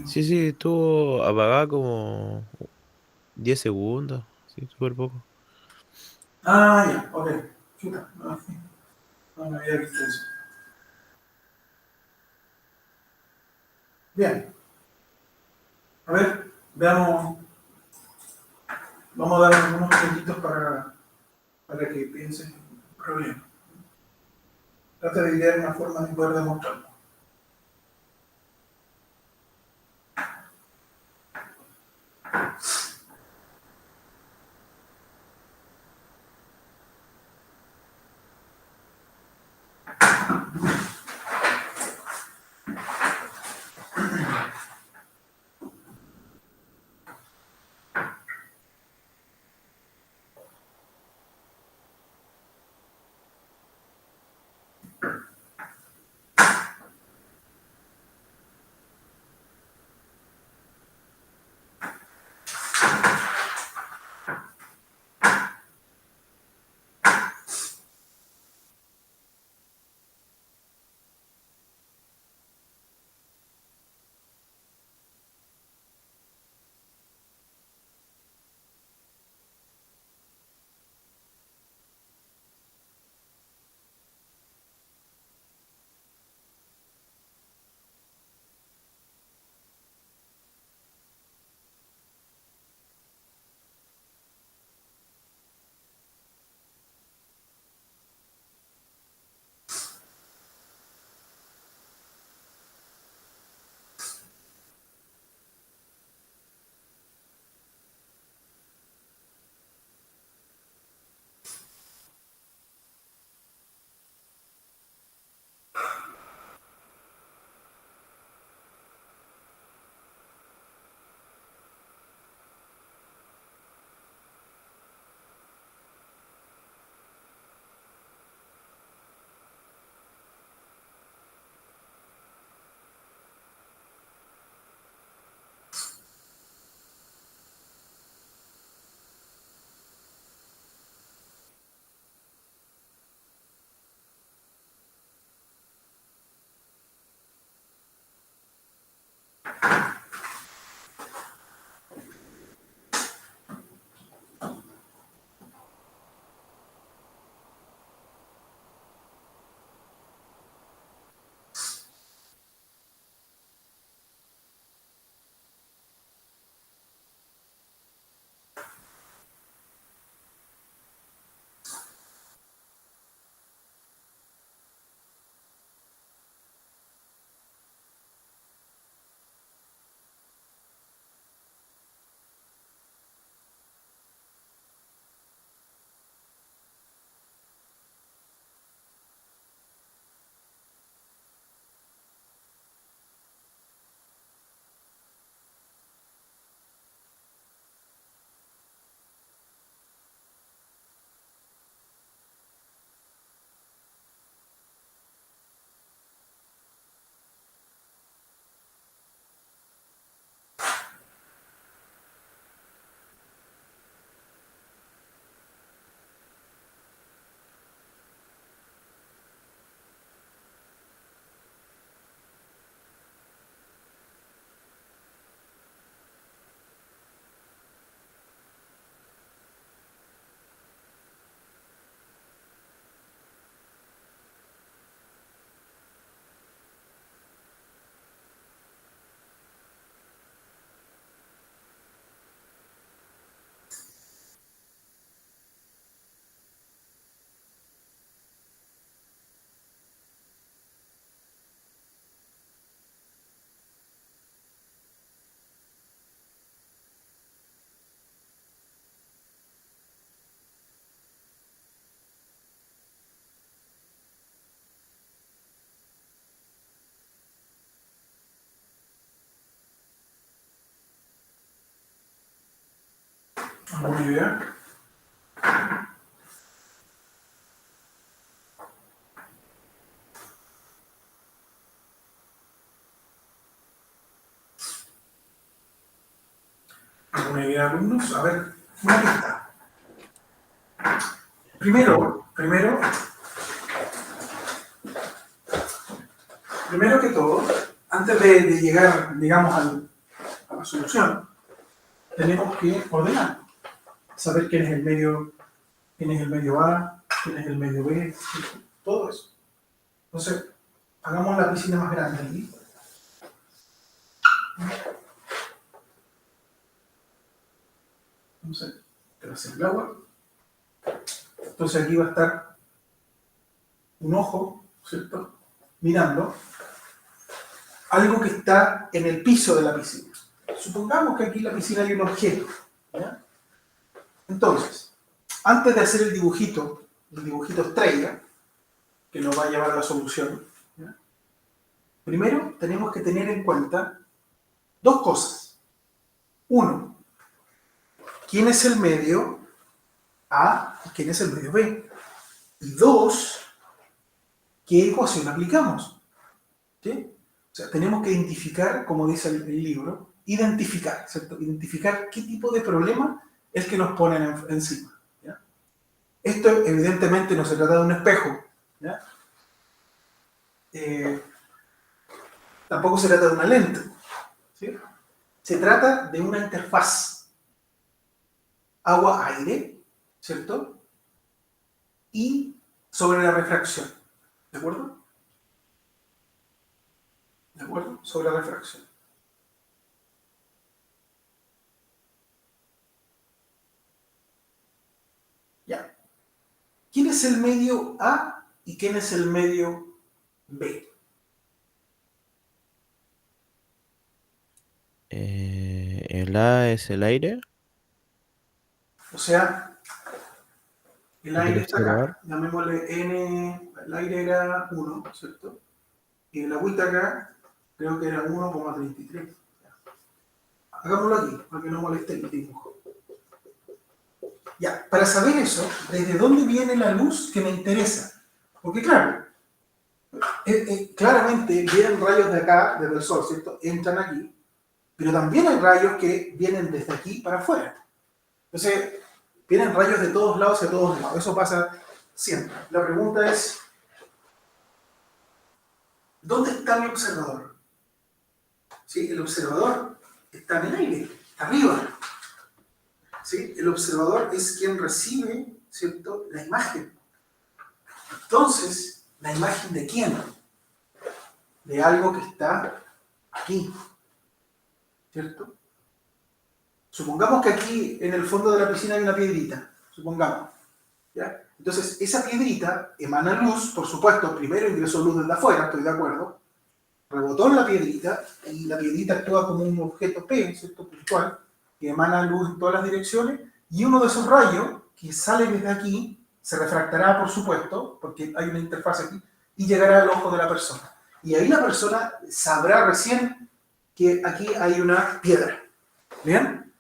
Sí, sí, estuvo apagada como 10 segundos. Sí, súper poco. Ah, ya, ok. Chuta, no, no me había visto eso. Bien, a ver, veamos. Vamos a dar algunos minutitos para que piensen el problema. Trata de idear una forma de poder demostrarlo. ¿Alguna idea? ¿Alguna idea, alumnos? A ver, una pista. Primero, primero que todo, antes de llegar, digamos, a la solución, tenemos que ordenar, saber quién es el medio A, quién es el medio B, todo eso. Entonces, hagamos la piscina más grande aquí. Entonces, tras el agua. Entonces aquí va a estar un ojo, ¿cierto? Mirando algo que está en el piso de la piscina. Supongamos que aquí en la piscina hay un objeto, ¿ya? Entonces, antes de hacer el dibujito estrella, que nos va a llevar a la solución, ¿ya? Primero tenemos que tener en cuenta dos cosas. Uno, ¿quién es el medio A y quién es el medio B? Y dos, ¿qué ecuación aplicamos? ¿Sí? O sea, tenemos que identificar, como dice el libro, identificar, ¿cierto? Identificar qué tipo de problema es que nos ponen encima, ¿ya? Esto evidentemente no se trata de un espejo, ¿ya? Tampoco se trata de una lente, ¿sí? Se trata de una interfaz agua-aire, ¿cierto? Y sobre la refracción, ¿de acuerdo? ¿De acuerdo? Sobre la refracción. Ya. ¿Quién es el medio A y quién es el medio B? El A es el aire O sea, el del aire está observador. acá. Llamémosle N, el aire era 1, ¿cierto? Y el agüita acá, creo que era 1,33. Hagámoslo aquí, para que no moleste el dibujo. Ya, para saber eso, ¿desde dónde viene la luz que me interesa? Porque claro, claramente vienen rayos de acá, desde el sol, ¿cierto? Entran aquí, pero también hay rayos que vienen desde aquí para afuera. Entonces, vienen rayos de todos lados y de todos lados. Eso pasa siempre. La pregunta es, ¿dónde está mi observador? ¿Sí? El observador está en el aire, está arriba. ¿Sí? El observador es quien recibe, ¿cierto?, la imagen. Entonces, ¿la imagen de quién? De algo que está aquí, ¿cierto? Supongamos que aquí en el fondo de la piscina hay una piedrita, supongamos, ¿ya? Entonces, esa piedrita emana luz, por supuesto, primero ingresó luz desde afuera, estoy de acuerdo, rebotó en la piedrita y la piedrita actúa como un objeto P, ¿cierto?, puntual, que emana luz en todas las direcciones, y uno de esos rayos que sale desde aquí se refractará, por supuesto, porque hay una interfaz aquí, y llegará al ojo de la persona. Y ahí la persona sabrá recién que aquí hay una piedra. ¿Bien?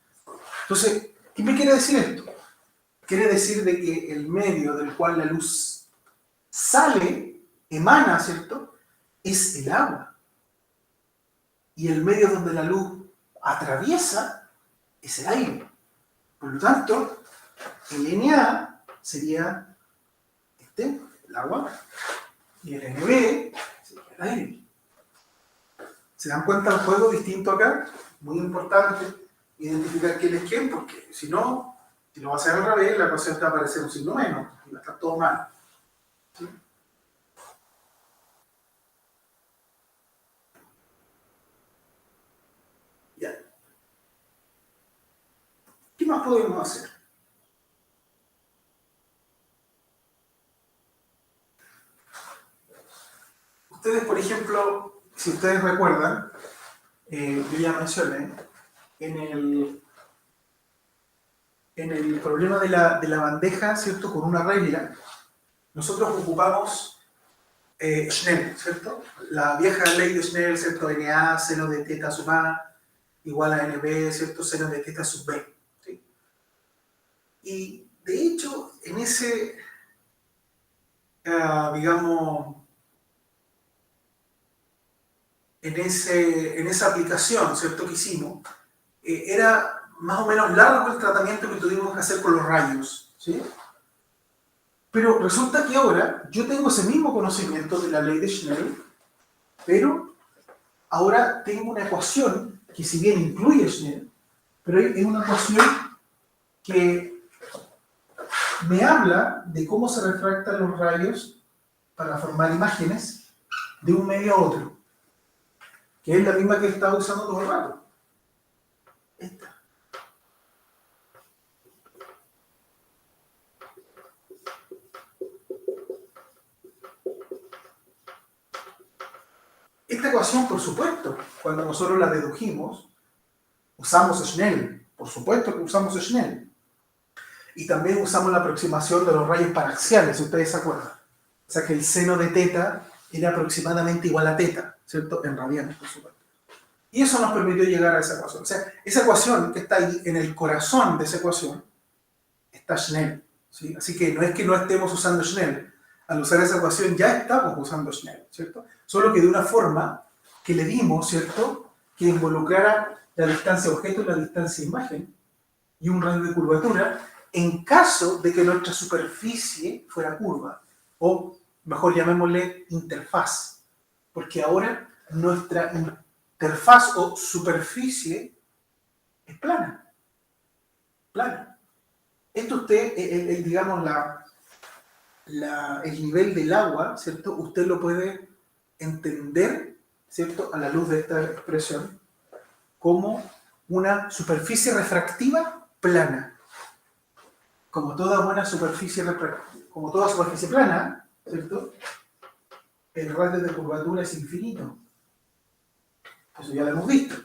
Entonces, ¿qué me quiere decir esto? Quiere decir de que el medio del cual la luz sale, emana, ¿cierto?, es el agua. Y el medio donde la luz atraviesa es el aire. Por lo tanto, el Na sería el agua, y el Nb sería el aire. ¿Se dan cuenta el juego distinto acá? Muy importante identificar quién es quién, porque si no, si lo va a hacer al revés, la ecuación te va a aparecer un signo menos y va a estar todo mal. ¿Sí? Ya. ¿Qué más podemos hacer? Ustedes, por ejemplo, si ustedes recuerdan, yo ya mencioné, en el problema de la bandeja, ¿cierto?, con una regla, nosotros ocupamos Snell, ¿cierto? La vieja ley de Snell, ¿cierto? Na, seno de teta sub A, igual a NB, ¿cierto? Seno de teta sub B. ¿Sí? Y de hecho, en ese, digamos, en esa aplicación, ¿cierto?, que hicimos, era más o menos largo el tratamiento que tuvimos que hacer con los rayos, ¿sí? Pero resulta que ahora yo tengo ese mismo conocimiento de la ley de Snell Pero ahora tengo una ecuación que si bien incluye Snell, pero es una ecuación que me habla de cómo se refractan los rayos para formar imágenes de un medio a otro, que es la misma que he estado usando todo el rato. Esta. Esta ecuación, por supuesto, cuando nosotros la dedujimos, usamos Snell. Por supuesto que usamos Snell. Y también usamos la aproximación de los rayos paraxiales, si ustedes se acuerdan. O sea que el seno de teta era aproximadamente igual a teta, ¿cierto? En radianes, por supuesto. Y eso nos permitió llegar a esa ecuación. O sea, esa ecuación que está ahí, en el corazón de esa ecuación, está Snell, ¿sí? Así que no es que no estemos usando Snell. Al usar esa ecuación ya estamos usando Snell, ¿cierto? Solo que de una forma que le dimos, ¿cierto? Que involucrara la distancia objeto y la distancia imagen y un radio de curvatura en caso de que nuestra superficie fuera curva, o mejor llamémosle interfaz, porque ahora nuestra interfaz o superficie es plana. Plana. Esto usted, digamos, el nivel del agua, ¿cierto? Usted lo puede entender, ¿cierto? A la luz de esta expresión, como una superficie refractiva plana. Como toda buena superficie refractiva, como toda superficie plana, ¿cierto? El radio de curvatura es infinito. Eso ya lo hemos visto.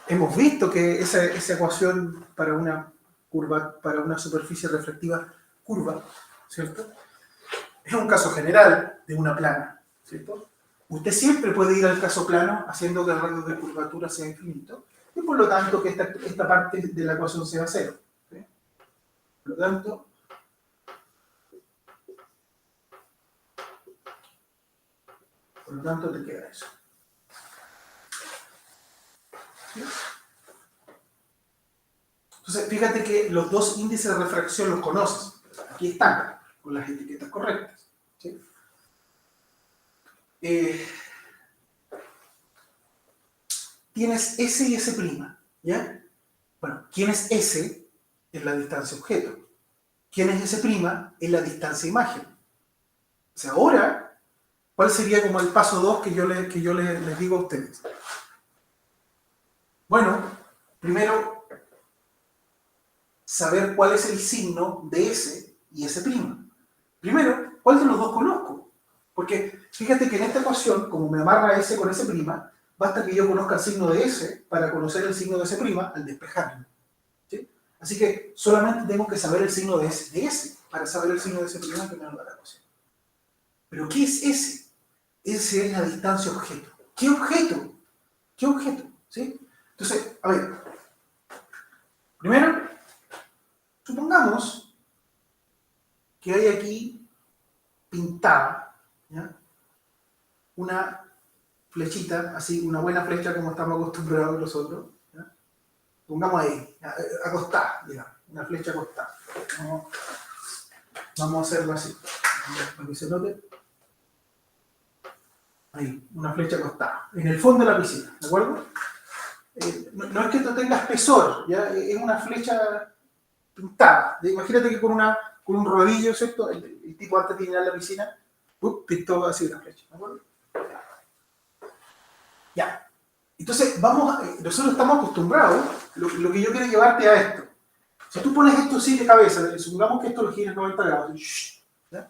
Hemos visto que esa ecuación para una superficie refractiva curva, ¿cierto? Es un caso general de una plana, ¿cierto? Usted siempre puede ir al caso plano haciendo que el radio de curvatura sea infinito y por lo tanto que esta parte de la ecuación sea cero. ¿Sí? Por lo tanto te queda eso. ¿Sí? Entonces, fíjate que los dos índices de refracción los conoces. Aquí están, con las etiquetas correctas. ¿Sí? Tienes S y S', ¿ya? Bueno, ¿quién es S? Es la distancia objeto. ¿Quién es S'? Es la distancia imagen. O sea, ahora, ¿cuál sería como el paso 2 que yo les digo a ustedes? Bueno, primero, saber cuál es el signo de S y S'. Primero, ¿cuál de los dos conozco? Porque fíjate que en esta ecuación, como me amarra S con S', basta que yo conozca el signo de S para conocer el signo de S' al despejarlo. ¿Sí? Así que solamente tengo que saber el signo de S para saber el signo de S' que me da la ecuación. ¿Pero qué es S? S es la distancia objeto. ¿Qué objeto? ¿Qué objeto? ¿Sí? Entonces, a ver, primero, supongamos que hay aquí pintada, ¿ya? Una flechita, así, una buena flecha como estamos acostumbrados nosotros, ¿ya? Pongamos ahí, acostada, digamos, una flecha acostada. Vamos a hacerlo así, para que se note. Ahí, una flecha acostada, en el fondo de la piscina, ¿de acuerdo? No es que esto tenga espesor, ¿ya? Es una flecha pintada. Imagínate que con un rodillo, ¿cierto? El tipo antes de llenar la piscina, pintó así una flecha, ¿de acuerdo? Ya. Entonces, nosotros estamos acostumbrados, lo que yo quiero llevarte a esto. Si tú pones esto así de cabeza, supongamos que esto lo gires 90 grados, ¿ya?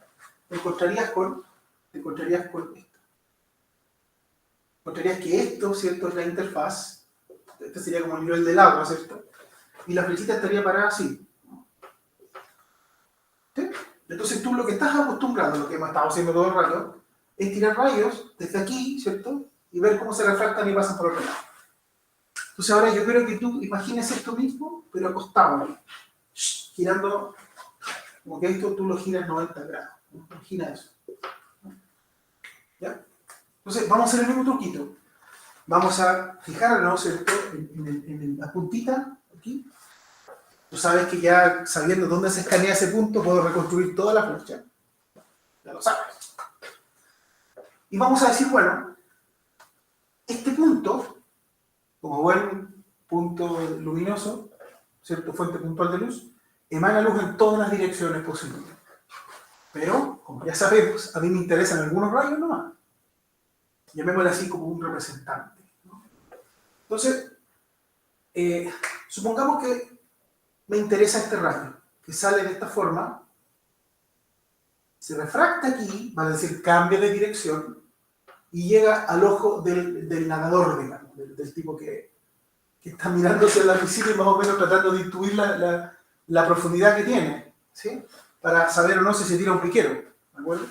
Te encontrarías con esto. Encontrarías que esto, ¿cierto? Es la interfaz. Este sería como el nivel del agua, ¿cierto? Y la flechita estaría parada así. ¿Sí? Entonces tú lo que estás acostumbrado, lo que hemos estado haciendo todo el rato, es tirar rayos desde aquí, ¿cierto? Y ver cómo se refractan y pasan por otro lado. Entonces ahora yo quiero que tú imagines esto mismo, pero acostado ahí, girando, como que esto tú lo giras 90 grados. Imagina eso. ¿Ya? Entonces vamos a hacer el mismo truquito. Vamos a fijarnos, ¿cierto? En la puntita, aquí. Tú sabes que ya sabiendo dónde se escanea ese punto, puedo reconstruir toda la flecha. Ya lo sabes. Y vamos a decir, bueno, este punto, como buen punto luminoso, ¿cierto? Fuente puntual de luz, emana luz en todas las direcciones posibles. Pero, como ya sabemos, a mí me interesan algunos rayos nomás. Llamémoslo así como un representante, ¿no? Entonces, supongamos que me interesa este rayo, que sale de esta forma, se refracta aquí, vale decir, cambia de dirección, y llega al ojo del nadador, digamos, del tipo que está mirándose la piscina y más o menos tratando de intuir la profundidad que tiene, ¿sí? Para saber o no si se tira un piquero, ¿de acuerdo?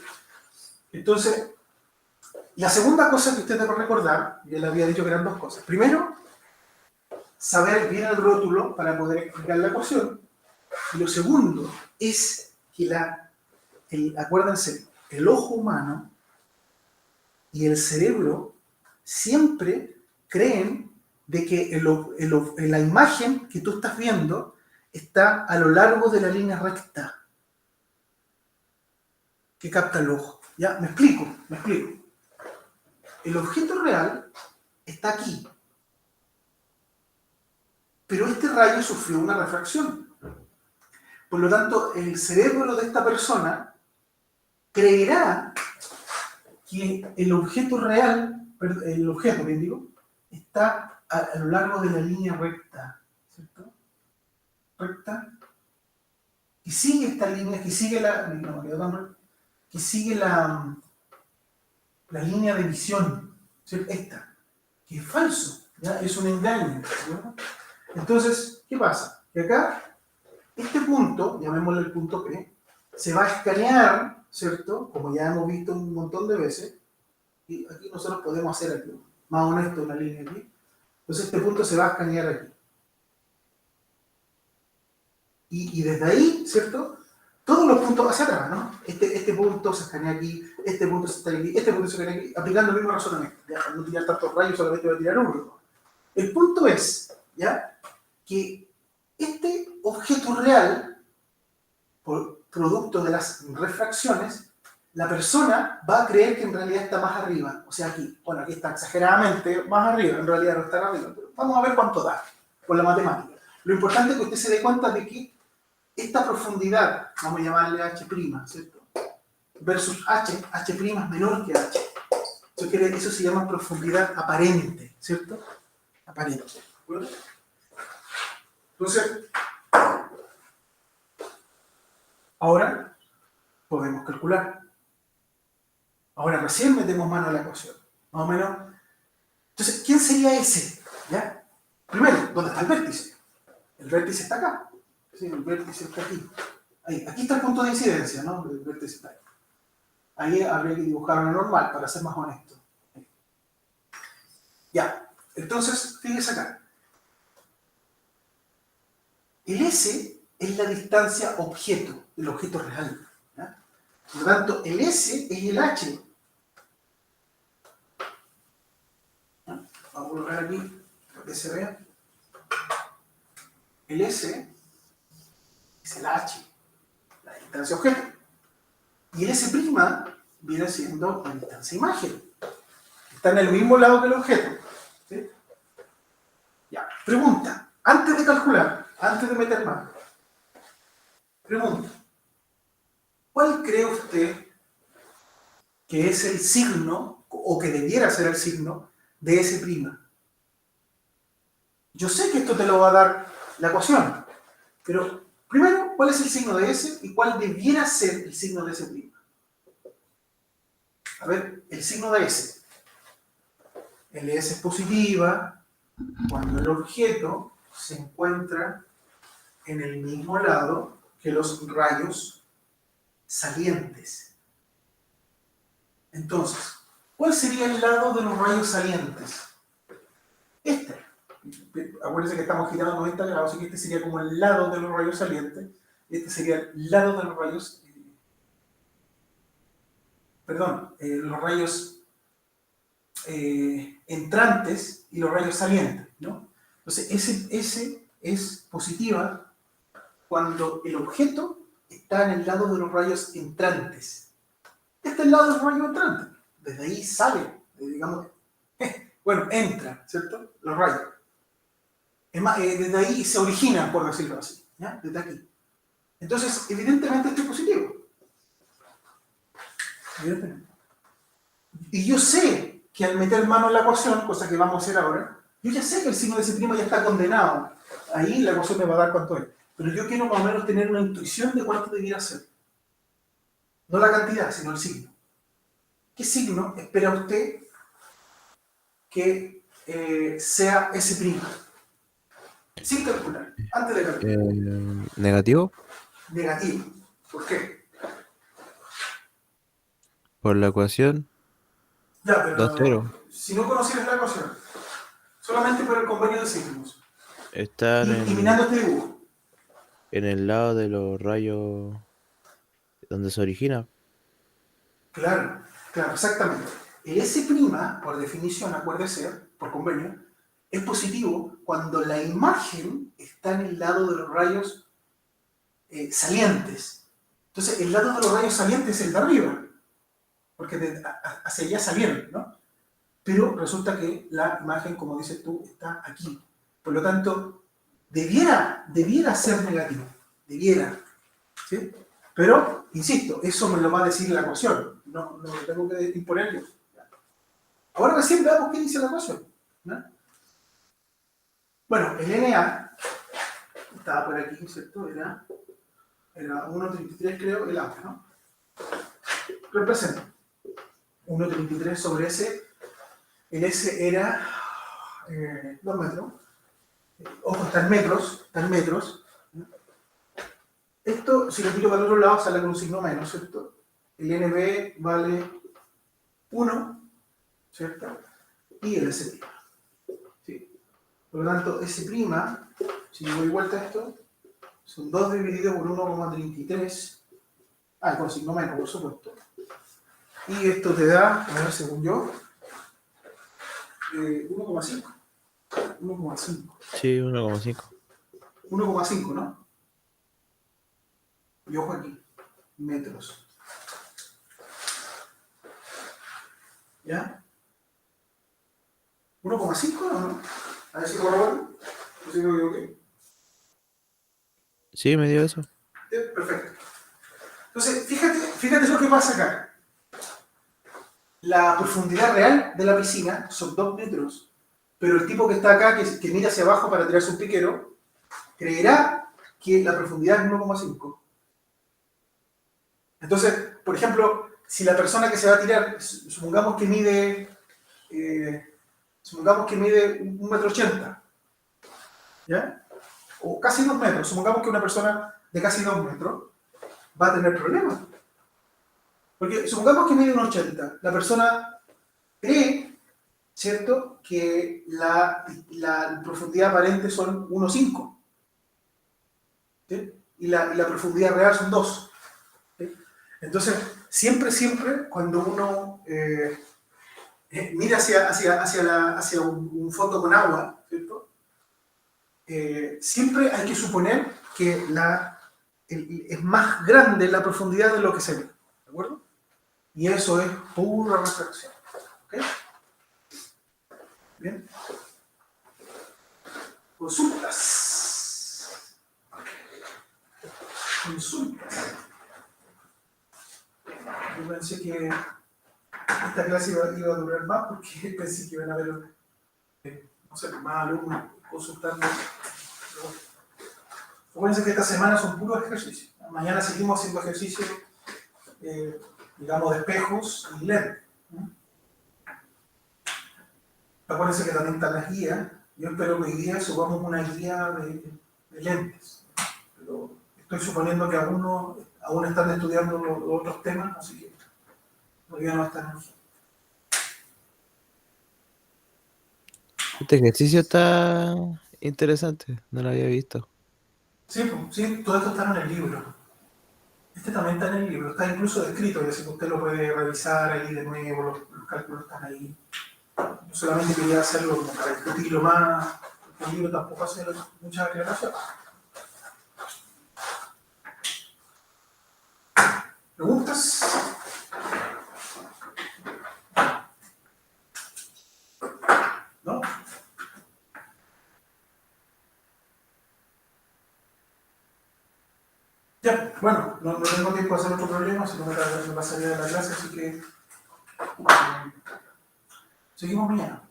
Entonces, la segunda cosa que usted debe recordar, yo le había dicho que eran dos cosas. Primero, saber bien el rótulo para poder explicar la ecuación. Y lo segundo es que acuérdense, el ojo humano y el cerebro siempre creen de que la imagen que tú estás viendo está a lo largo de la línea recta que capta el ojo. ¿Ya? Me explico. El objeto real está aquí, pero este rayo sufrió una refracción. Por lo tanto, el cerebro de esta persona creerá que el objeto real, el objeto, bien digo, está a lo largo de la línea recta, ¿cierto? Recta, y sigue esta línea, que sigue que sigue la línea de visión, ¿cierto? Esta, que es falso, ¿ya? Es un engaño, ¿no? Entonces, ¿qué pasa? Que acá, este punto, llamémosle el punto P, se va a escanear, ¿cierto? Como ya hemos visto un montón de veces, y aquí nosotros podemos hacer aquí, más honesto, una línea aquí. Entonces este punto se va a escanear aquí. Y desde ahí, ¿cierto? Todos los puntos hacia atrás, ¿no? Este punto se escanea aquí, este punto se escanea aquí, este punto se escanea aquí, aplicando el mismo razonamiento. ¿Ya? Para no tirar tantos rayos, solamente voy a tirar uno. El punto es, ¿ya? Que este objeto real, por producto de las refracciones, la persona va a creer que en realidad está más arriba, o sea aquí, bueno, aquí está exageradamente más arriba, en realidad no está arriba, pero vamos a ver cuánto da con la matemática. Lo importante es que usted se dé cuenta de que esta profundidad, vamos a llamarle H', ¿cierto? Versus H es menor que H. Eso se llama profundidad aparente, ¿cierto? Aparente. ¿De Entonces, ahora podemos calcular. Ahora recién metemos mano a la ecuación. Más o menos. Entonces, ¿quién sería ese? ¿Ya? Primero, ¿dónde está el vértice? El vértice está acá. Sí, el vértice está aquí. Ahí. Aquí está el punto de incidencia, ¿no? El vértice está ahí. Ahí habría que dibujar una normal para ser más honesto. Ya. Entonces, fíjese acá. El S es la distancia objeto, el objeto real. ¿Ya? Por lo tanto, el S es el H. ¿Ya? Vamos a colocar aquí para que se vea. El S es el H, la distancia objeto. Y el S' viene siendo la distancia imagen. Está en el mismo lado que el objeto. ¿Sí? Ya. Pregunta, antes de calcular, antes de meter mano, pregunta, ¿cuál cree usted que es el signo, o que debiera ser el signo, de S'? Yo sé que esto te lo va a dar la ecuación, pero primero, ¿cuál es el signo de S y cuál debiera ser el signo de S'? A ver, el signo de S. El S es positiva cuando el objeto se encuentra en el mismo lado que los rayos salientes. Entonces, ¿cuál sería el lado de los rayos salientes? Este. Acuérdense que estamos girando 90 grados, así que este sería como el lado de los rayos salientes. Este sería el lado de los rayos... los rayos entrantes y los rayos salientes, ¿no? Entonces, ese es positiva cuando el objeto está en el lado de los rayos entrantes. Este es el lado de los rayos entrantes. desde ahí sale, digamos, bueno, entra, ¿cierto? Los rayos. Es más, desde ahí se originan, por decirlo así, ¿ya? Desde aquí. Entonces, evidentemente esto es positivo. Evidentemente. Y yo sé que al meter mano en la ecuación, cosa que vamos a hacer ahora, yo ya sé que el signo de ese ya está condenado. Ahí la ecuación me va a dar cuánto es. Pero yo quiero más o menos tener una intuición de cuánto debiera ser. No la cantidad, sino el signo. ¿Qué signo espera usted que sea S'? Sin calcular, antes de calcular. Negativo, Negativo. ¿Por qué? por la ecuación, Ya, 2,0. pero si no conocieras la ecuación, solamente por el convenio de signos, Están y mirando este dibujo, en el lado de los rayos donde se origina. claro, claro, exactamente. El S', por definición, acuérdese, por convenio, es positivo cuando la imagen está en el lado de los rayos salientes. Entonces, el lado de los rayos salientes es el de arriba, porque hacia allá salieron, ¿no? Pero resulta que la imagen, como dices tú, está aquí. Por lo tanto, debiera ser negativo. Debiera. ¿Sí? Pero, insisto, eso me lo va a decir la ecuación. No lo tengo que imponer yo. Ahora recién veamos qué dice la ecuación, ¿no? Bueno, el NA estaba por aquí, ¿cierto? Era 1,33 creo, el A, ¿no? Representa 1,33 sobre S. El S era 2 metros. Ojo, está en metros. Esto, si lo tiro para el otro lado, sale con un signo menos, ¿cierto? El NB vale 1, ¿cierto? Y el S'. ¿Sí? Por lo tanto, S', si yo doy vuelta a esto, son 2 dividido por 1,33. Ah, con signo menos, por supuesto. Y esto te da, a ver, según yo, 1,5. 1,5. Sí, 1,5. 1,5, ¿no? Y ojo aquí, metros. ¿Ya? 1,5 o no? A ver si lo recuerdo. No sé si me equivoqué. Sí, me dio eso. Perfecto. Entonces, fíjate lo que pasa acá. La profundidad real de la piscina son 2 metros, pero el tipo que está acá, que mira hacia abajo para tirarse un piquero, creerá que la profundidad es 1,5. Entonces, por ejemplo, si la persona que se va a tirar, supongamos que mide, supongamos que mide 1,80 m, ¿ya? O casi 2 metros, supongamos que una persona de casi 2 metros va a tener problemas. Porque supongamos que mide 1,80 m, la persona cree, ¿cierto?, que la profundidad aparente son 1,5, ¿sí? Y la profundidad real son 2. ¿Sí? Entonces, siempre, cuando uno mira hacia un fondo con agua, ¿cierto? Siempre hay que suponer que es más grande la profundidad de lo que se ve, ¿de acuerdo? Y eso es pura refracción. ¿Ok? Bien. Consultas. Yo pensé que esta clase iba a durar más porque pensé que iban a haber, no sé, más alumnos consultando. Acuérdense que esta semana son puros ejercicios. Mañana seguimos haciendo ejercicios, digamos, de espejos y lentes. Acuérdense que también están las guías. Yo espero que hoy día subamos una guía de lentes. Pero estoy suponiendo que aún están estudiando los otros temas, así que todavía no están. Este ejercicio está interesante, no lo había visto. Sí, pues, sí, todo esto está en el libro. Este también está en el libro, está incluso descrito, es decir, que usted lo puede revisar ahí de nuevo, los cálculos están ahí. Yo solamente quería hacerlo como para discutirlo más, porque el libro tampoco hace mucha aclaración. ¿Preguntas? Ya, bueno, no tengo tiempo de hacer otro problema, si no me pasaría de la clase, así que seguimos mañana.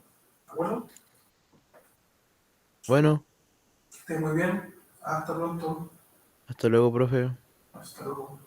¿De acuerdo? Bueno, Que estés muy bien. Hasta pronto. hasta luego, profe. Hasta luego.